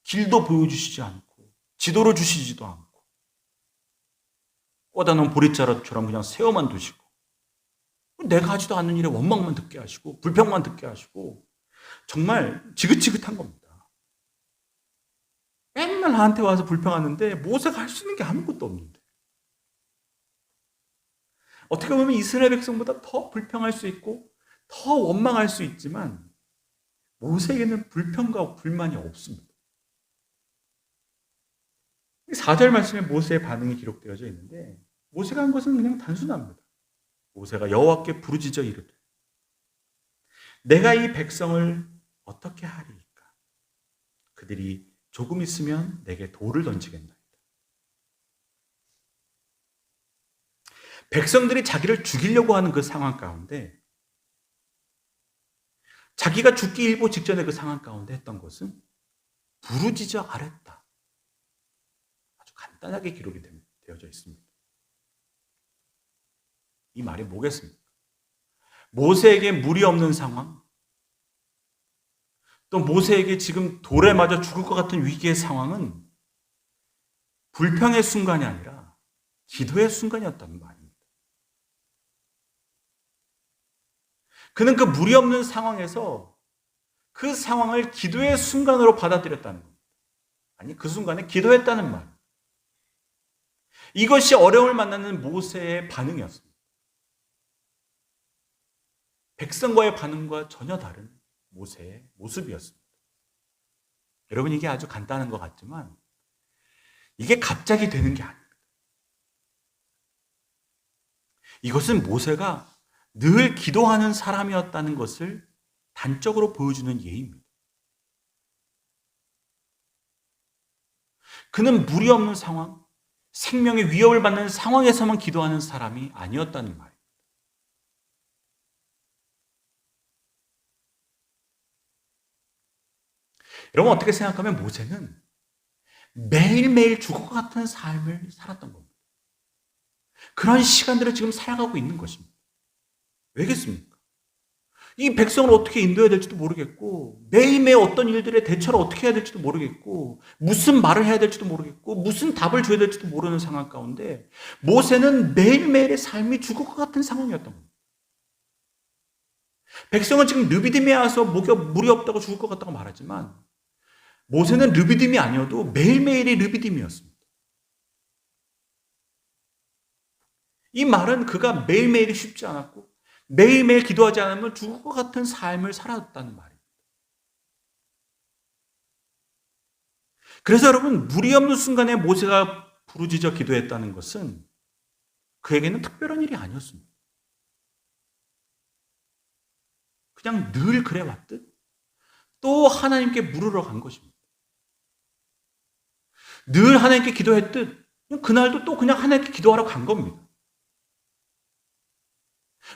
Speaker 3: 길도 보여주시지 않고 지도를 주시지도 않고 꽂아놓은 보릿자루처럼 그냥 세워만 두시고 내가 하지도 않는 일에 원망만 듣게 하시고 불평만 듣게 하시고 정말 지긋지긋한 겁니다. 맨날 나한테 와서 불평하는데 모세가 할 수 있는 게 아무것도 없는데 어떻게 보면 이스라엘 백성보다 더 불평할 수 있고 더 원망할 수 있지만 모세에게는 불평과 불만이 없습니다. 4절 말씀에 모세의 반응이 기록되어져 있는데 모세가 한 것은 그냥 단순합니다. 모세가 여호와께 부르짖어 이르되 내가 이 백성을 어떻게 하리이까? 그들이 조금 있으면 내게 돌을 던지겠나이다. 백성들이 자기를 죽이려고 하는 그 상황 가운데 자기가 죽기 일보 직전의 그 상황 가운데 했던 것은 부르짖어 아랬다. 아주 간단하게 기록이 되어져 있습니다. 이 말이 뭐겠습니까? 모세에게 물이 없는 상황, 또 모세에게 지금 돌에 맞아 죽을 것 같은 위기의 상황은 불평의 순간이 아니라 기도의 순간이었다는 말입니다. 그는 그 물이 없는 상황에서 그 상황을 기도의 순간으로 받아들였다는 겁니다. 아니, 그 순간에 기도했다는 말. 이것이 어려움을 만나는 모세의 반응이었습니다. 백성과의 반응과 전혀 다른 모세의 모습이었습니다. 여러분, 이게 아주 간단한 것 같지만 이게 갑자기 되는 게 아닙니다. 이것은 모세가 늘 기도하는 사람이었다는 것을 단적으로 보여주는 예입니다. 그는 물이 없는 상황, 생명의 위협을 받는 상황에서만 기도하는 사람이 아니었다는 말입니다. 여러분, 어떻게 생각하면 모세는 매일매일 죽을 것 같은 삶을 살았던 겁니다. 그런 시간들을 지금 살아가고 있는 것입니다. 왜겠습니까? 이 백성을 어떻게 인도해야 될지도 모르겠고 매일매일 어떤 일들에 대처를 어떻게 해야 될지도 모르겠고 무슨 말을 해야 될지도 모르겠고 무슨 답을 줘야 될지도 모르는 상황 가운데 모세는 매일매일의 삶이 죽을 것 같은 상황이었던 겁니다. 백성은 지금 르비딤에 와서 물이 없다고 죽을 것 같다고 말하지만 모세는 르비딤이 아니어도 매일매일이 르비딤이었습니다. 이 말은 그가 매일매일이 쉽지 않았고 매일매일 기도하지 않으면 죽을 것 같은 삶을 살았다는 말입니다. 그래서 여러분, 물이 없는 순간에 모세가 부르짖어 기도했다는 것은 그에게는 특별한 일이 아니었습니다. 그냥 늘 그래 왔듯 또 하나님께 물으러 간 것입니다. 늘 하나님께 기도했듯 그날도 또 그냥 하나님께 기도하러 간 겁니다.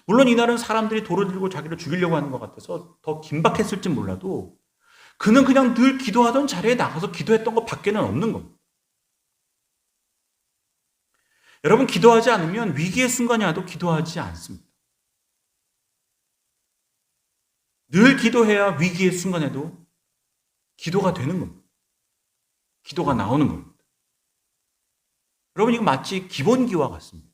Speaker 3: 물론 이날은 사람들이 돌을 들고 자기를 죽이려고 하는 것 같아서 더 긴박했을지 몰라도 그는 그냥 늘 기도하던 자리에 나가서 기도했던 것 밖에는 없는 겁니다. 여러분, 기도하지 않으면 위기의 순간이 와도 기도하지 않습니다. 늘 기도해야 위기의 순간에도 기도가 되는 겁니다. 기도가 나오는 겁니다. 여러분, 이거 마치 기본기와 같습니다.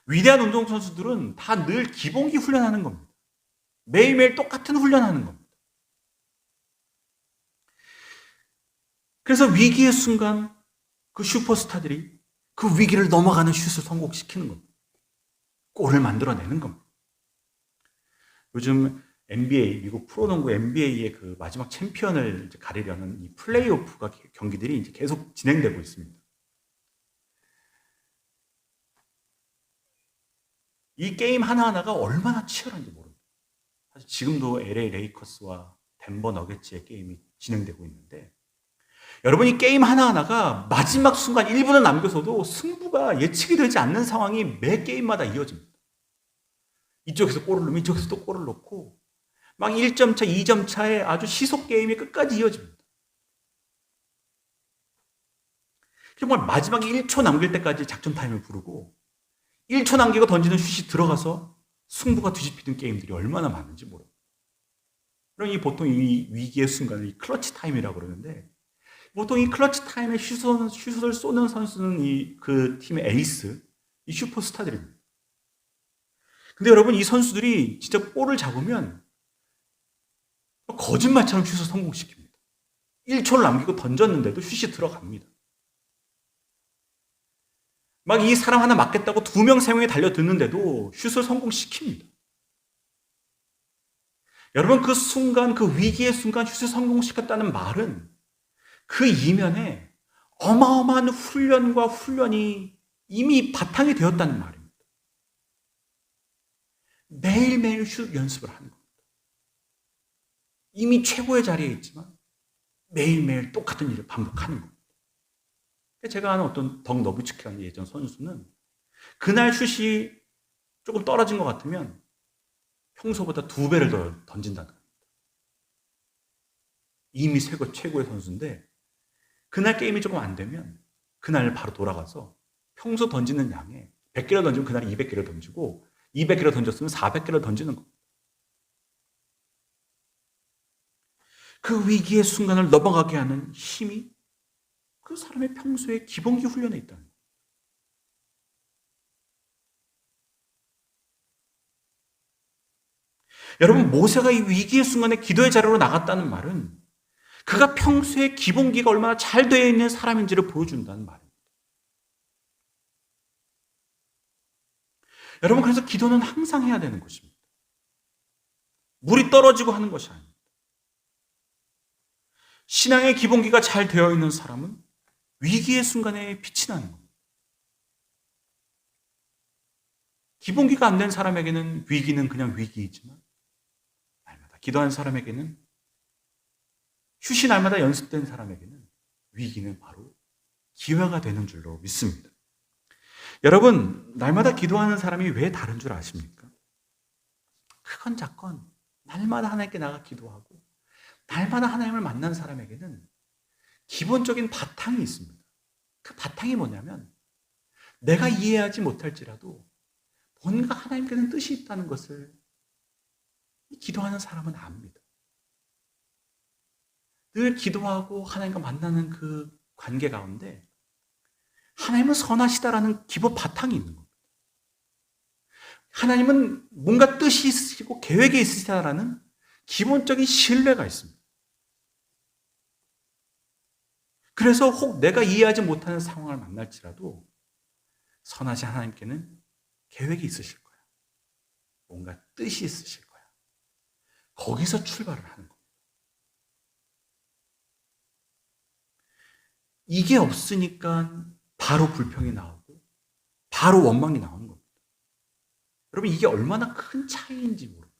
Speaker 3: 위대한 운동선수들은 다 늘 기본기 훈련하는 겁니다. 매일매일 똑같은 훈련하는 겁니다. 그래서 위기의 순간 그 슈퍼스타들이 그 위기를 넘어가는 슛을 성공시키는 겁니다. 골을 만들어내는 겁니다. 요즘 NBA, 미국 프로농구 NBA의 그 마지막 챔피언을 이제 가리려는 이 플레이오프가 경기들이 이제 계속 진행되고 있습니다. 이 게임 하나하나가 얼마나 치열한지 모릅니다. 사실 지금도 LA 레이커스와 덴버 너겟츠의 게임이 진행되고 있는데 여러분, 이 게임 하나하나가 마지막 순간 1분을 남겨서도 승부가 예측이 되지 않는 상황이 매 게임마다 이어집니다. 이쪽에서 골을 넣으면 이쪽에서 또 골을 넣고 막 1점 차, 2점 차에 아주 시속 게임이 끝까지 이어집니다. 정말 마지막에 1초 남길 때까지 작전 타임을 부르고 1초 남기고 던지는 슛이 들어가서 승부가 뒤집히는 게임들이 얼마나 많은지 모릅니다. 그럼 이 보통 이 위기의 순간을 이 클러치 타임이라고 그러는데 보통 이 클러치 타임에 슛을 쏘는 선수는 그 팀의 에이스, 이 슈퍼스타들입니다. 근데 여러분, 이 선수들이 진짜 볼을 잡으면 거짓말처럼 슛을 성공시킵니다. 1초를 남기고 던졌는데도 슛이 들어갑니다. 막 이 사람 하나 맞겠다고 2명, 3명이 달려드는데도 슛을 성공시킵니다. 여러분, 그 순간, 그 위기의 순간 슛을 성공시켰다는 말은 그 이면에 어마어마한 훈련과 훈련이 이미 바탕이 되었다는 말입니다. 매일매일 슛 연습을 하는 겁니다. 이미 최고의 자리에 있지만 매일매일 똑같은 일을 반복하는 겁니다. 제가 아는 어떤 덕 너비츠키라는 예전 선수는 그날 슛이 조금 떨어진 것 같으면 평소보다 2배를 더 던진다는 겁니다. 이미 최고의 선수인데 그날 게임이 조금 안 되면 그날 바로 돌아가서 평소 던지는 양에 100개를 던지면 그날 200개를 던지고 200개를 던졌으면 400개를 던지는 겁니다. 그 위기의 순간을 넘어가게 하는 힘이 그 사람의 평소에 기본기 훈련에 있다는 거예요. 여러분, 모세가 이 위기의 순간에 기도의 자리로 나갔다는 말은 그가 평소에 기본기가 얼마나 잘 되어 있는 사람인지를 보여준다는 말입니다. 여러분, 그래서 기도는 항상 해야 되는 것입니다. 물이 떨어지고 하는 것이 아닙니다. 신앙의 기본기가 잘 되어 있는 사람은 위기의 순간에 빛이 나는 겁니다. 기본기가 안 된 사람에게는 위기는 그냥 위기이지만 날마다 기도하는 사람에게는 슛이 날마다 연습된 사람에게는 위기는 바로 기회가 되는 줄로 믿습니다. 여러분, 날마다 기도하는 사람이 왜 다른 줄 아십니까? 크건 작건 날마다 하나님께 나가 기도하고 날마다 하나님을 만난 사람에게는 기본적인 바탕이 있습니다. 그 바탕이 뭐냐면 내가 이해하지 못할지라도 뭔가 하나님께는 뜻이 있다는 것을 기도하는 사람은 압니다. 늘 기도하고 하나님과 만나는 그 관계 가운데 하나님은 선하시다라는 기본 바탕이 있는 겁니다. 하나님은 뭔가 뜻이 있으시고 계획이 있으시다라는 기본적인 신뢰가 있습니다. 그래서 혹 내가 이해하지 못하는 상황을 만날지라도 선하신 하나님께는 계획이 있으실 거야. 뭔가 뜻이 있으실 거야. 거기서 출발을 하는 겁니다. 이게 없으니까 바로 불평이 나오고 바로 원망이 나오는 겁니다. 여러분, 이게 얼마나 큰 차이인지 모릅니다.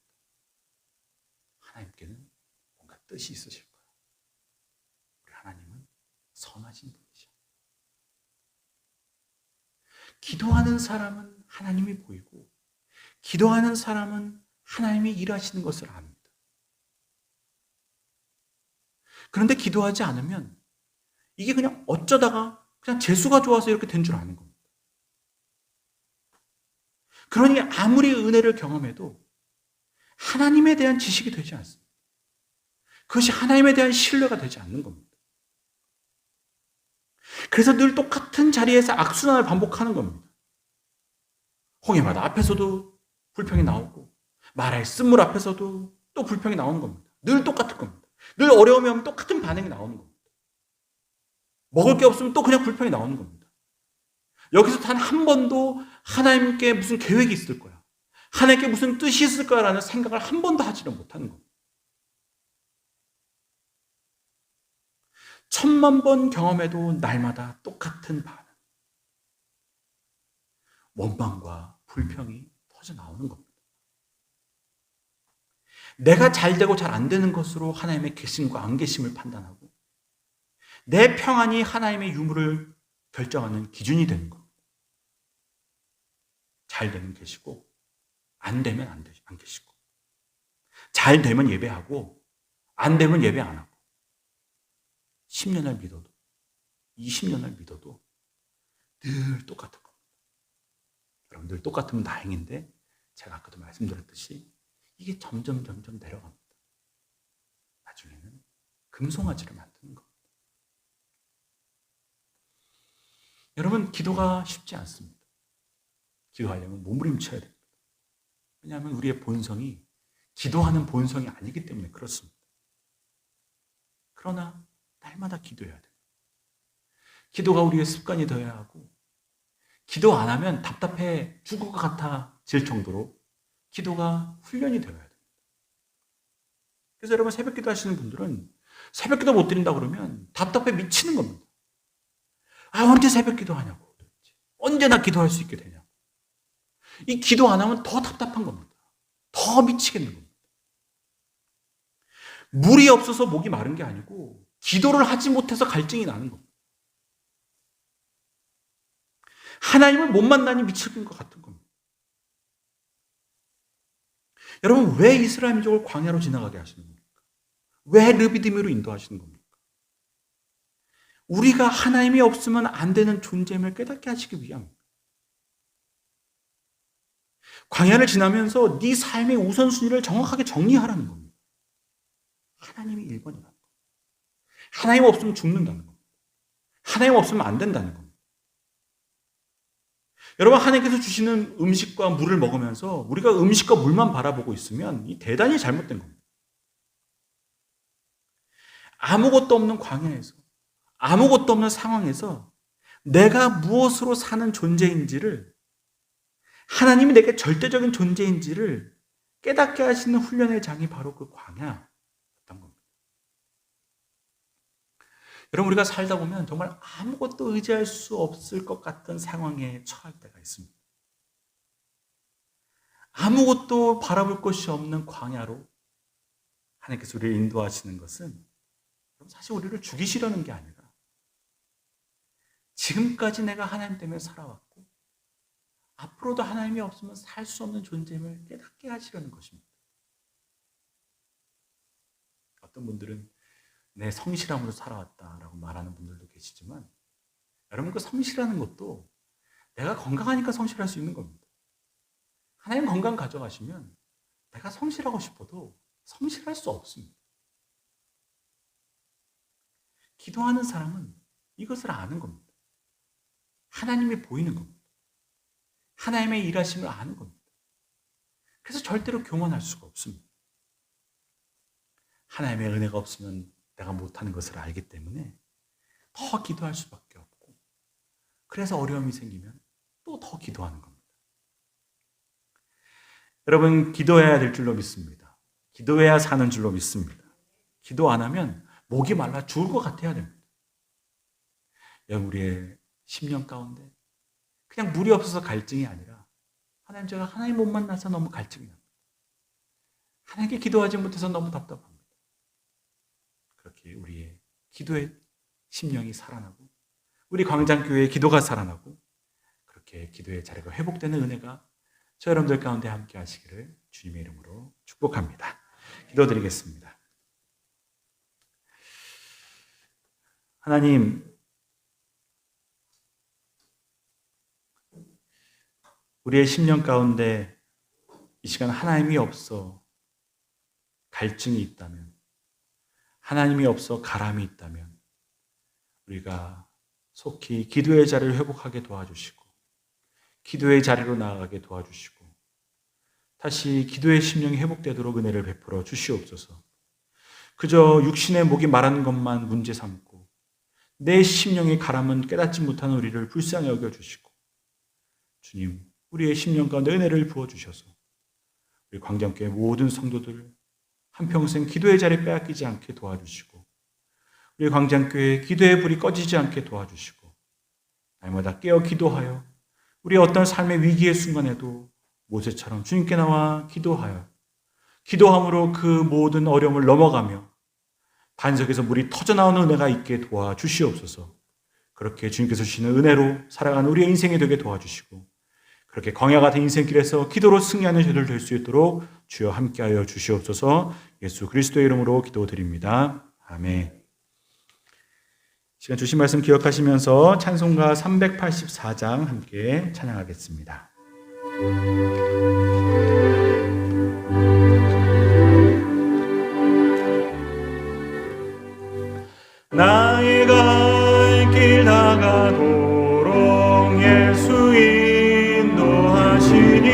Speaker 3: 하나님께는 뭔가 뜻이 있으실 거예요. 우리 하나님은 선하신 분이죠. 기도하는 사람은 하나님이 보이고, 기도하는 사람은 하나님이 일하시는 것을 압니다. 그런데 기도하지 않으면 이게 그냥 어쩌다가 그냥 재수가 좋아서 이렇게 된 줄 아는 겁니다. 그러니 아무리 은혜를 경험해도 하나님에 대한 지식이 되지 않습니다. 그것이 하나님에 대한 신뢰가 되지 않는 겁니다. 그래서 늘 똑같은 자리에서 악순환을 반복하는 겁니다. 홍해바다 앞에서도 불평이 나오고, 마라의 쓴물 앞에서도 또 불평이 나오는 겁니다. 늘 똑같은 겁니다. 늘 어려움이 오면 똑같은 반응이 나오는 겁니다. 먹을 게 없으면 또 그냥 불평이 나오는 겁니다. 여기서 단 한 번도 하나님께 무슨 계획이 있을 거야, 하나님께 무슨 뜻이 있을 거야라는 생각을 한 번도 하지를 못하는 겁니다. 1000만 번 경험해도 날마다 똑같은 반응, 원망과 불평이 터져 나오는 겁니다. 내가 잘 되고 잘 안 되는 것으로 하나님의 계심과 안 계심을 판단하고, 내 평안이 하나님의 유무를 결정하는 기준이 되는 겁니다. 잘 되면 계시고, 안 되면 안 계시고, 잘 되면 예배하고, 안 되면 예배 안 하고, 10년을 믿어도 20년을 믿어도 늘 똑같은 겁니다. 여러분, 늘 똑같으면 다행인데, 제가 아까도 말씀드렸듯이 이게 점점 내려갑니다. 나중에는 금송아지를 만드는 겁니다. 여러분, 기도가 쉽지 않습니다. 기도하려면 몸부림쳐야 됩니다. 왜냐하면 우리의 본성이 기도하는 본성이 아니기 때문에 그렇습니다. 그러나 날마다 기도해야 됩니다. 기도가 우리의 습관이 되어야 하고, 기도 안 하면 답답해 죽을 것 같아질 정도로 기도가 훈련이 되어야 됩니다. 그래서 여러분, 새벽 기도 하시는 분들은 새벽 기도 못 드린다 그러면 답답해 미치는 겁니다. 언제 새벽 기도 하냐고, 언제나 기도할 수 있게 되냐고. 이 기도 안 하면 더 답답한 겁니다. 더 미치겠는 겁니다. 물이 없어서 목이 마른 게 아니고 기도를 하지 못해서 갈증이 나는 겁니다. 하나님을 못 만나니 미칠 것 같은 겁니다. 여러분, 왜 이스라엘 민족을 광야로 지나가게 하시는 겁니까? 왜 르비딤으로 인도하시는 겁니까? 우리가 하나님이 없으면 안 되는 존재임을 깨닫게 하시기 위함입니다. 광야를 지나면서 네 삶의 우선순위를 정확하게 정리하라는 겁니다. 하나님이 1번이라는 겁니다. 하나님 없으면 죽는다는 겁니다. 하나님 없으면 안 된다는 겁니다. 여러분, 하나님께서 주시는 음식과 물을 먹으면서 우리가 음식과 물만 바라보고 있으면 이 대단히 잘못된 겁니다. 아무것도 없는 광야에서, 아무것도 없는 상황에서 내가 무엇으로 사는 존재인지를, 하나님이 내게 절대적인 존재인지를 깨닫게 하시는 훈련의 장이 바로 그 광야였던 겁니다. 여러분, 우리가 살다 보면 정말 아무것도 의지할 수 없을 것 같은 상황에 처할 때가 있습니다. 아무것도 바라볼 것이 없는 광야로 하나님께서 우리를 인도하시는 것은 사실 우리를 죽이시려는 게 아니라 지금까지 내가 하나님 때문에 살아왔고 앞으로도 하나님이 없으면 살 수 없는 존재임을 깨닫게 하시려는 것입니다. 어떤 분들은 내 성실함으로 살아왔다라고 말하는 분들도 계시지만, 여러분, 그 성실하는 것도 내가 건강하니까 성실할 수 있는 겁니다. 하나님 건강 가져가시면 내가 성실하고 싶어도 성실할 수 없습니다. 기도하는 사람은 이것을 아는 겁니다. 하나님이 보이는 겁니다. 하나님의 일하심을 아는 겁니다. 그래서 절대로 교만할 수가 없습니다. 하나님의 은혜가 없으면 내가 못하는 것을 알기 때문에 더 기도할 수밖에 없고, 그래서 어려움이 생기면 또 더 기도하는 겁니다. 여러분, 기도해야 될 줄로 믿습니다. 기도해야 사는 줄로 믿습니다. 기도 안 하면 목이 말라 죽을 것 같아야 됩니다. 여러분, 우리의 10년 가운데 그냥 물이 없어서 갈증이 아니라 하나님, 제가 하나님 못 만나서 너무 갈증이 납니다. 하나님께 기도하지 못해서 너무 답답합니다. 그렇게 우리의 기도의 심령이 살아나고 우리 광장교회의 기도가 살아나고 그렇게 기도의 자리가 회복되는 은혜가 저 여러분들 가운데 함께 하시기를 주님의 이름으로 축복합니다. 기도드리겠습니다. 하나님, 우리의 심령 가운데 이 시간 하나님이 없어 갈증이 있다면, 하나님이 없어 가람이 있다면 우리가 속히 기도의 자리를 회복하게 도와주시고 기도의 자리로 나아가게 도와주시고 다시 기도의 심령이 회복되도록 은혜를 베풀어 주시옵소서. 그저 육신의 목이 말하는 것만 문제 삼고 내 심령의 가람은 깨닫지 못하는 우리를 불쌍히 여겨주시고 주님, 우리의 심령 가운데 은혜를 부어주셔서 우리 광장교회 모든 성도들 한평생 기도의 자리 빼앗기지 않게 도와주시고 우리 광장교회 기도의 불이 꺼지지 않게 도와주시고 날마다 깨어 기도하여 우리 어떤 삶의 위기의 순간에도 모세처럼 주님께 나와 기도하여 기도함으로 그 모든 어려움을 넘어가며 반석에서 물이 터져나오는 은혜가 있게 도와주시옵소서. 그렇게 주님께서 주시는 은혜로 살아가는 우리의 인생이 되게 도와주시고 그렇게 광야 같은 인생길에서 기도로 승리하는 저희들 될 수 있도록 주여 함께하여 주시옵소서. 예수 그리스도의 이름으로 기도드립니다. 아멘. 시간 주신 말씀 기억하시면서 찬송가 384장 함께 찬양하겠습니다. 나의 갈 길 다가도록 예수 인도하시니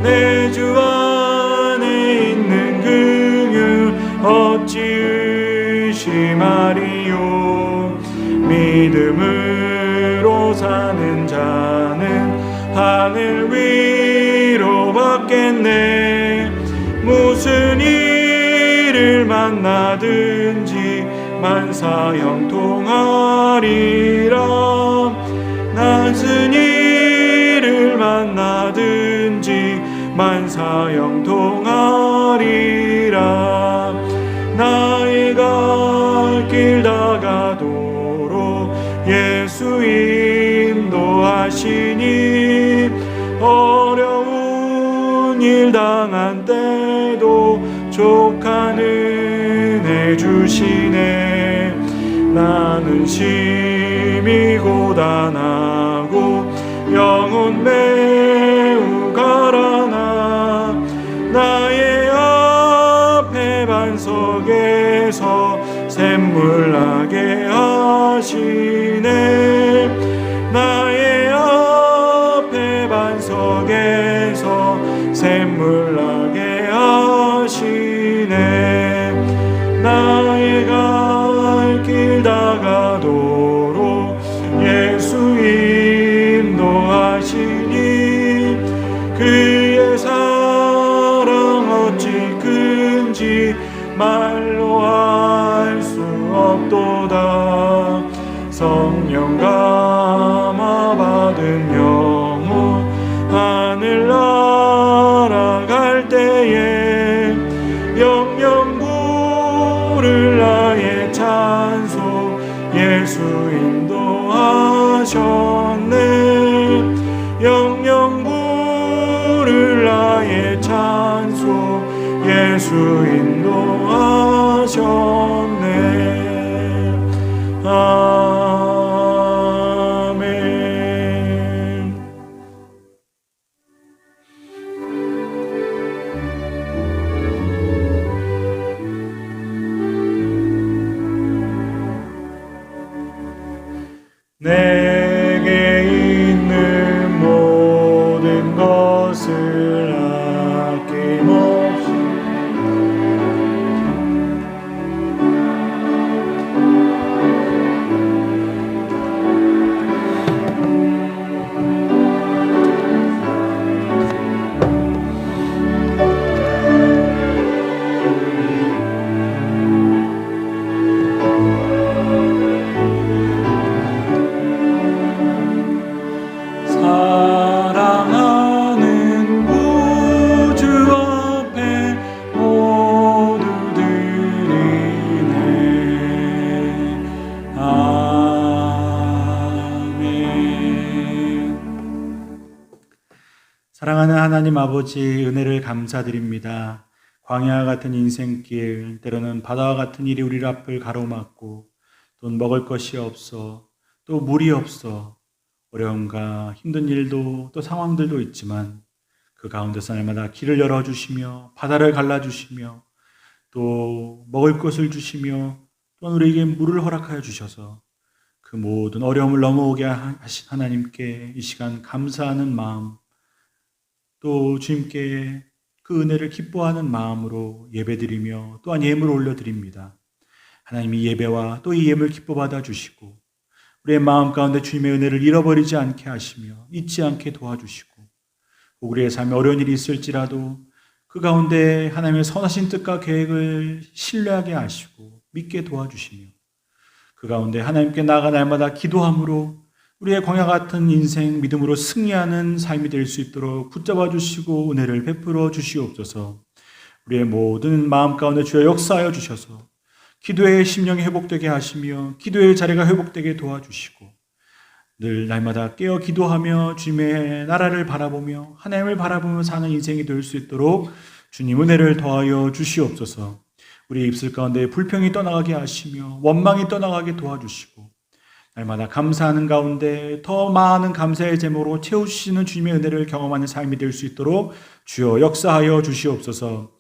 Speaker 3: 내 주 안에 있는 긍휼 어찌 의심하리요. 믿음으로 사는 자는 하늘 위로 받겠네. 무슨 일을 만나든지 만사 형통하리라. 무슨 일을 만나든지 만사 형통하리라. 나의 갈 길 다가도록 예수 인도하시니 어려운 일 당한 때도 족한 은혜 주시네. 나는 심히 고단하고 영혼 매우 가라나 나의 앞에 반석에서 샘물 나게 하시네. 나의 앞에 반석에서 샘물 나게 하시네. 나의 갈 길 다가도록 예수 인도하시니 그의 사랑 어찌 큰지 말로 할 수 없도다. 성령 감화 받은 영혼 하늘 날아갈 때에 영영 부를 나의 찬송 예수 인도하셨네. 영영 부를 나의 찬송 예수 인도하셨네. 아멘. 내게 있는 모든 것을 아낌없이
Speaker 4: 하나님 아버지 은혜를 감사드립니다. 광야 같은 인생길, 때로는 바다와 같은 일이 우리 앞을 가로막고 또 먹을 것이 없어, 또 물이 없어, 어려움과 힘든 일도 또 상황들도 있지만 그 가운데서 날마다 길을 열어주시며 바다를 갈라주시며 또 먹을 것을 주시며 또 우리에게 물을 허락하여 주셔서 그 모든 어려움을 넘어오게 하신 하나님께 이 시간 감사하는 마음, 또 주님께 그 은혜를 기뻐하는 마음으로 예배드리며 또한 예물을 올려드립니다. 하나님이 예배와 또 이 예물 기뻐 받아주시고 우리의 마음 가운데 주님의 은혜를 잃어버리지 않게 하시며 잊지 않게 도와주시고 우리의 삶에 어려운 일이 있을지라도 그 가운데 하나님의 선하신 뜻과 계획을 신뢰하게 하시고 믿게 도와주시며 그 가운데 하나님께 나아가 날마다 기도함으로 우리의 광야 같은 인생 믿음으로 승리하는 삶이 될 수 있도록 붙잡아 주시고 은혜를 베풀어 주시옵소서. 우리의 모든 마음 가운데 주여 역사하여 주셔서 기도의 심령이 회복되게 하시며 기도의 자리가 회복되게 도와주시고 늘 날마다 깨어 기도하며 주님의 나라를 바라보며 하나님을 바라보며 사는 인생이 될 수 있도록 주님 은혜를 더하여 주시옵소서. 우리 입술 가운데 불평이 떠나가게 하시며 원망이 떠나가게 도와주시고 날마다 감사하는 가운데 더 많은 감사의 제목으로 채우시는 주님의 은혜를 경험하는 삶이 될 수 있도록 주여 역사하여 주시옵소서.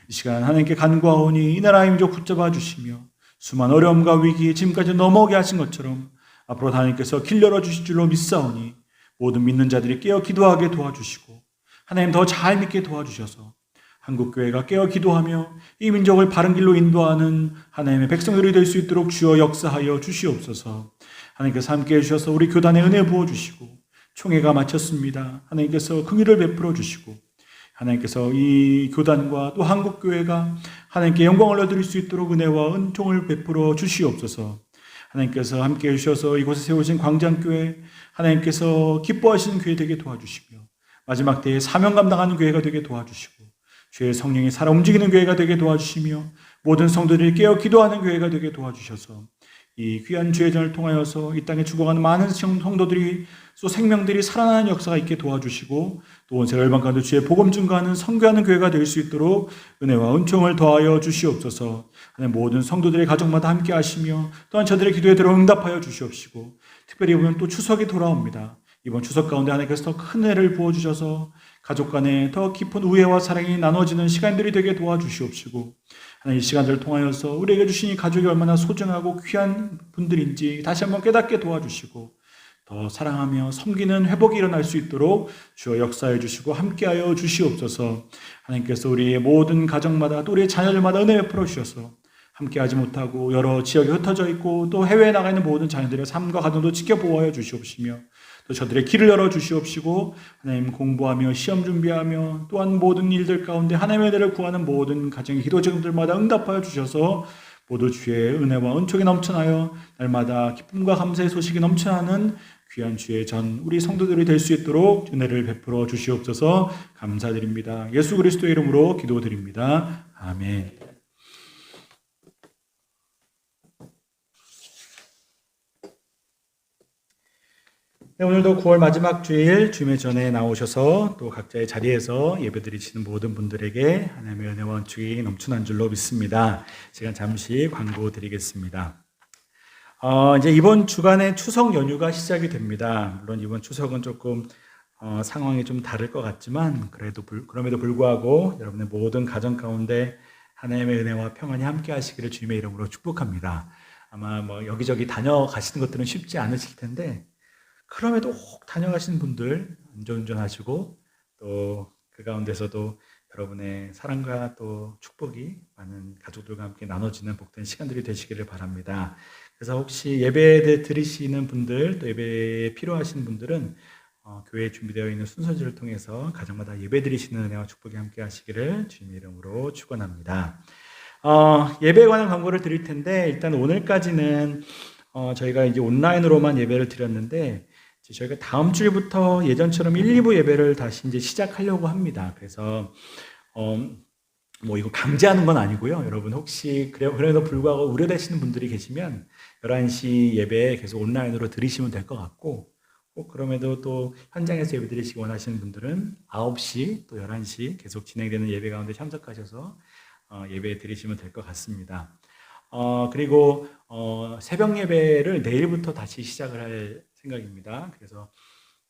Speaker 4: 이 시간 하나님께 간구하오니 이 나라의 민족 붙잡아 주시며 수많은 어려움과 위기 지금까지 넘어오게 하신 것처럼 앞으로 하나님께서 길 열어주실 줄로 믿사오니 모든 믿는 자들이 깨어 기도하게 도와주시고 하나님 더 잘 믿게 도와주셔서 한국교회가 깨어 기도하며 이 민족을 바른 길로 인도하는 하나님의 백성들이 될 수 있도록 주여 역사하여 주시옵소서. 하나님께서 함께 해주셔서 우리 교단에 은혜 부어주시고 총회가 마쳤습니다. 하나님께서 긍휼을 베풀어 주시고 하나님께서 이 교단과 또 한국교회가 하나님께 영광을 올려드릴 수 있도록 은혜와 은총을 베풀어 주시옵소서. 하나님께서 함께 해주셔서 이곳에 세우신 광장교회 하나님께서 기뻐하시는 교회 되게 도와주시며 마지막 때에 사명 감당하는 교회가 되게 도와주시고 주의 성령이 살아 움직이는 교회가 되게 도와주시며 모든 성도들이 깨어 기도하는 교회가 되게 도와주셔서 이 귀한 주의 전을 통하여서 이 땅에 죽어가는 많은 성도들이 또 생명들이 살아나는 역사가 있게 도와주시고 또 온 세계 열방 가운데 주의 복음 증거하는 선교하는 교회가 될 수 있도록 은혜와 은총을 더하여 주시옵소서. 하나님 모든 성도들의 가족마다 함께 하시며 또한 저들의 기도에 들어 응답하여 주시옵시고 특별히 보면 또 추석이 돌아옵니다. 이번 추석 가운데 하나님께서 더 큰 은혜를 부어주셔서 가족 간에 더 깊은 우애와 사랑이 나눠지는 시간들이 되게 도와주시옵시고 하나님 이 시간들을 통하여서 우리에게 주신 이 가족이 얼마나 소중하고 귀한 분들인지 다시 한번 깨닫게 도와주시고 더 사랑하며 섬기는 회복이 일어날 수 있도록 주여 역사해 주시고 함께하여 주시옵소서. 하나님께서 우리의 모든 가정마다 또 우리의 자녀들마다 은혜 베풀어 주셔서 함께하지 못하고 여러 지역에 흩어져 있고 또 해외에 나가 있는 모든 자녀들의 삶과 가정도 지켜보아여 주시옵시며 또 저들의 길을 열어 주시옵시고 하나님 공부하며 시험 준비하며 또한 모든 일들 가운데 하나님의 은혜를 구하는 모든 가정의 기도 제목들마다 응답하여 주셔서 모두 주의 은혜와 은총이 넘쳐나여 날마다 기쁨과 감사의 소식이 넘쳐나는 귀한 주의 전 우리 성도들이 될 수 있도록 은혜를 베풀어 주시옵소서. 감사드립니다. 예수 그리스도의 이름으로 기도드립니다. 아멘. 네, 오늘도 9월 마지막 주일 주님의 전에 나오셔서 또 각자의 자리에서 예배드리시는 모든 분들에게 하나님의 은혜와 은총이 넘쳐난 줄로 믿습니다. 시간 잠시 광고 드리겠습니다. 이제 이번 주간에 추석 연휴가 시작이 됩니다. 물론 이번 추석은 조금 상황이 좀 다를 것 같지만 그럼에도 불구하고 여러분의 모든 가정 가운데 하나님의 은혜와 평안이 함께 하시기를 주님의 이름으로 축복합니다. 아마 여기저기 다녀가시는 것들은 쉽지 않으실 텐데 그럼에도 혹 다녀가시는 분들 안전운전하시고 또 그 가운데서도 여러분의 사랑과 또 축복이 많은 가족들과 함께 나눠지는 복된 시간들이 되시기를 바랍니다. 그래서 혹시 예배 드리시는 분들 또 예배 필요하신 분들은 교회에 준비되어 있는 순서지를 통해서 가정마다 예배 드리시는 은혜와 축복이 함께 하시기를 주님의 이름으로 축원합니다. 예배에 관한 광고를 드릴 텐데 일단 오늘까지는 저희가 이제 온라인으로만 예배를 드렸는데 저희가 다음 주부터 예전처럼 1, 2부 예배를 다시 이제 시작하려고 합니다. 그래서 이거 강제하는 건 아니고요. 여러분 혹시 그래도 불구하고 우려되시는 분들이 계시면 11시 예배 계속 온라인으로 들으시면 될 것 같고 꼭 그럼에도 또 현장에서 예배 드리시기 원하시는 분들은 9시 또 11시 계속 진행되는 예배 가운데 참석하셔서 예배 드리시면 될 것 같습니다. 그리고 새벽 예배를 내일부터 다시 시작을 할 생각입니다. 그래서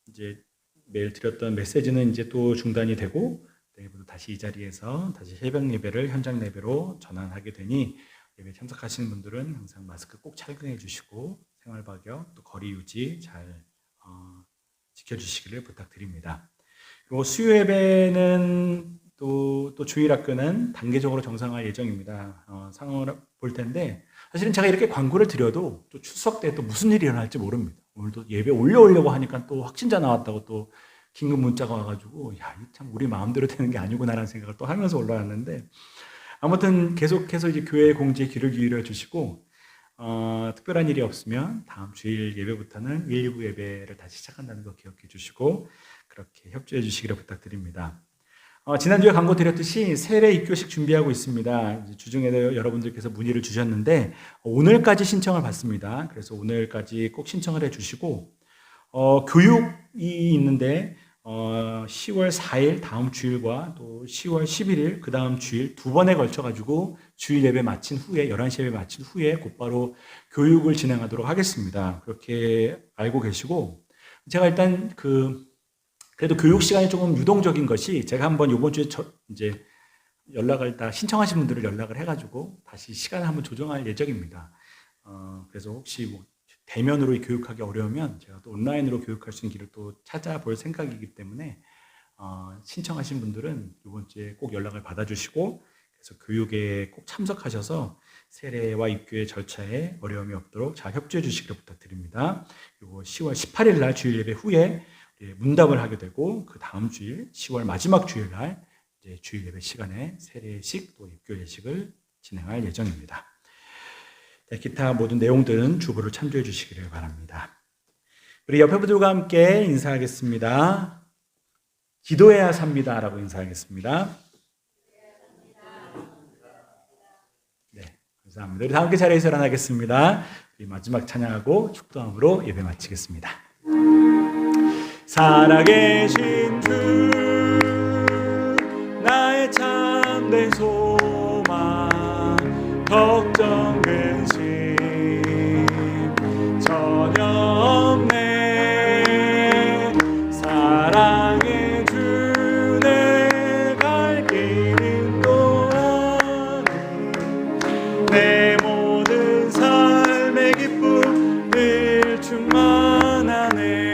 Speaker 4: 이제 매일 드렸던 메시지는 이제 또 중단이 되고 내일부터 다시 이 자리에서 다시 새벽 예배를 현장 예배로 전환하게 되니 예배 참석하시는 분들은 항상 마스크 꼭 착용해 주시고 생활 방역 또 거리 유지 잘 지켜주시기를 부탁드립니다. 그리고 수요 예배는 또 주일학교는 단계적으로 정상화할 예정입니다. 상황을 볼 텐데 사실은 제가 이렇게 광고를 드려도 또 추석 때 또 무슨 일이 일어날지 모릅니다. 오늘도 예배 올려오려고 하니까 또 확진자 나왔다고 또 긴급 문자가 와가지고 야, 이 참 우리 마음대로 되는 게 아니구나라는 생각을 또 하면서 올라왔는데 아무튼 계속해서 이제 교회 공지에 귀를 기울여 주시고 특별한 일이 없으면 다음 주일 예배부터는 119 예배를 다시 시작한다는 거 기억해 주시고 그렇게 협조해 주시기를 부탁드립니다. 지난주에 광고 드렸듯이 세례 입교식 준비하고 있습니다. 주중에도 여러분들께서 문의를 주셨는데 오늘까지 신청을 받습니다. 그래서 오늘까지 꼭 신청을 해 주시고 교육이 있는데 10월 4일 다음 주일과 또 10월 11일 그 다음 주일 두 번에 걸쳐 가지고 주일 예배 마친 후에 11시 예배 마친 후에 곧바로 교육을 진행하도록 하겠습니다. 그렇게 알고 계시고 제가 일단 그래도 교육 시간이 조금 유동적인 것이 제가 한번 이번 주에 이제 연락을 다 신청하신 분들을 연락을 해가지고 다시 시간을 한번 조정할 예정입니다. 그래서 혹시 뭐 대면으로 교육하기 어려우면 제가 또 온라인으로 교육할 수 있는 길을 또 찾아볼 생각이기 때문에 신청하신 분들은 이번 주에 꼭 연락을 받아주시고 그래서 교육에 꼭 참석하셔서 세례와 입교의 절차에 어려움이 없도록 잘 협조해 주시기를 부탁드립니다. 그리고 10월 18일 날 주일 예배 후에 문답을 하게 되고 그 다음 주일 10월 마지막 주일 날 이제 주일 예배 시간에 세례식 또 입교 예식을 진행할 예정입니다. 기타 모든 내용들은 주보를 참조해 주시기를 바랍니다. 우리 옆에 분들과 함께 인사하겠습니다. 기도해야 삽니다 라고 인사하겠습니다. 네, 감사합니다. 우리 다 함께 자리에서 일어나겠습니다. 우리 마지막 찬양하고 축도함으로 예배 마치겠습니다. 살아계신 주 나의 참된 소망 걱정 근심 전혀 없네 사랑의 주 내 갈 길은 또하니 내 모든 삶의 기쁨 늘 충만하네.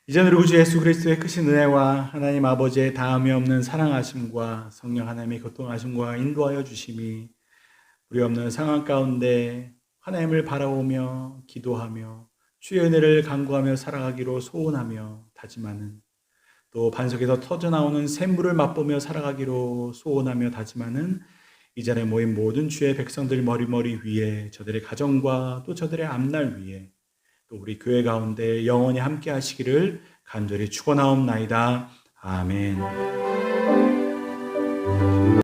Speaker 4: 이제는 우리 구주 예수 그리스도의 크신 은혜와 하나님 아버지의 다함이 없는 사랑하심과 성령 하나님의 교통하심과 인도하여 주심이 우리 없는 상황 가운데 하나님을 바라보며 기도하며 주의 은혜를 간구하며 살아가기로 소원하며 다짐하는 또 반석에서 터져나오는 샘물을 맛보며 살아가기로 소원하며 다짐하는 이 자리에 모인 모든 주의 백성들 머리머리 위에 저들의 가정과 또 저들의 앞날 위에 또 우리 교회 가운데 영원히 함께 하시기를 간절히 축원하옵나이다. 아멘.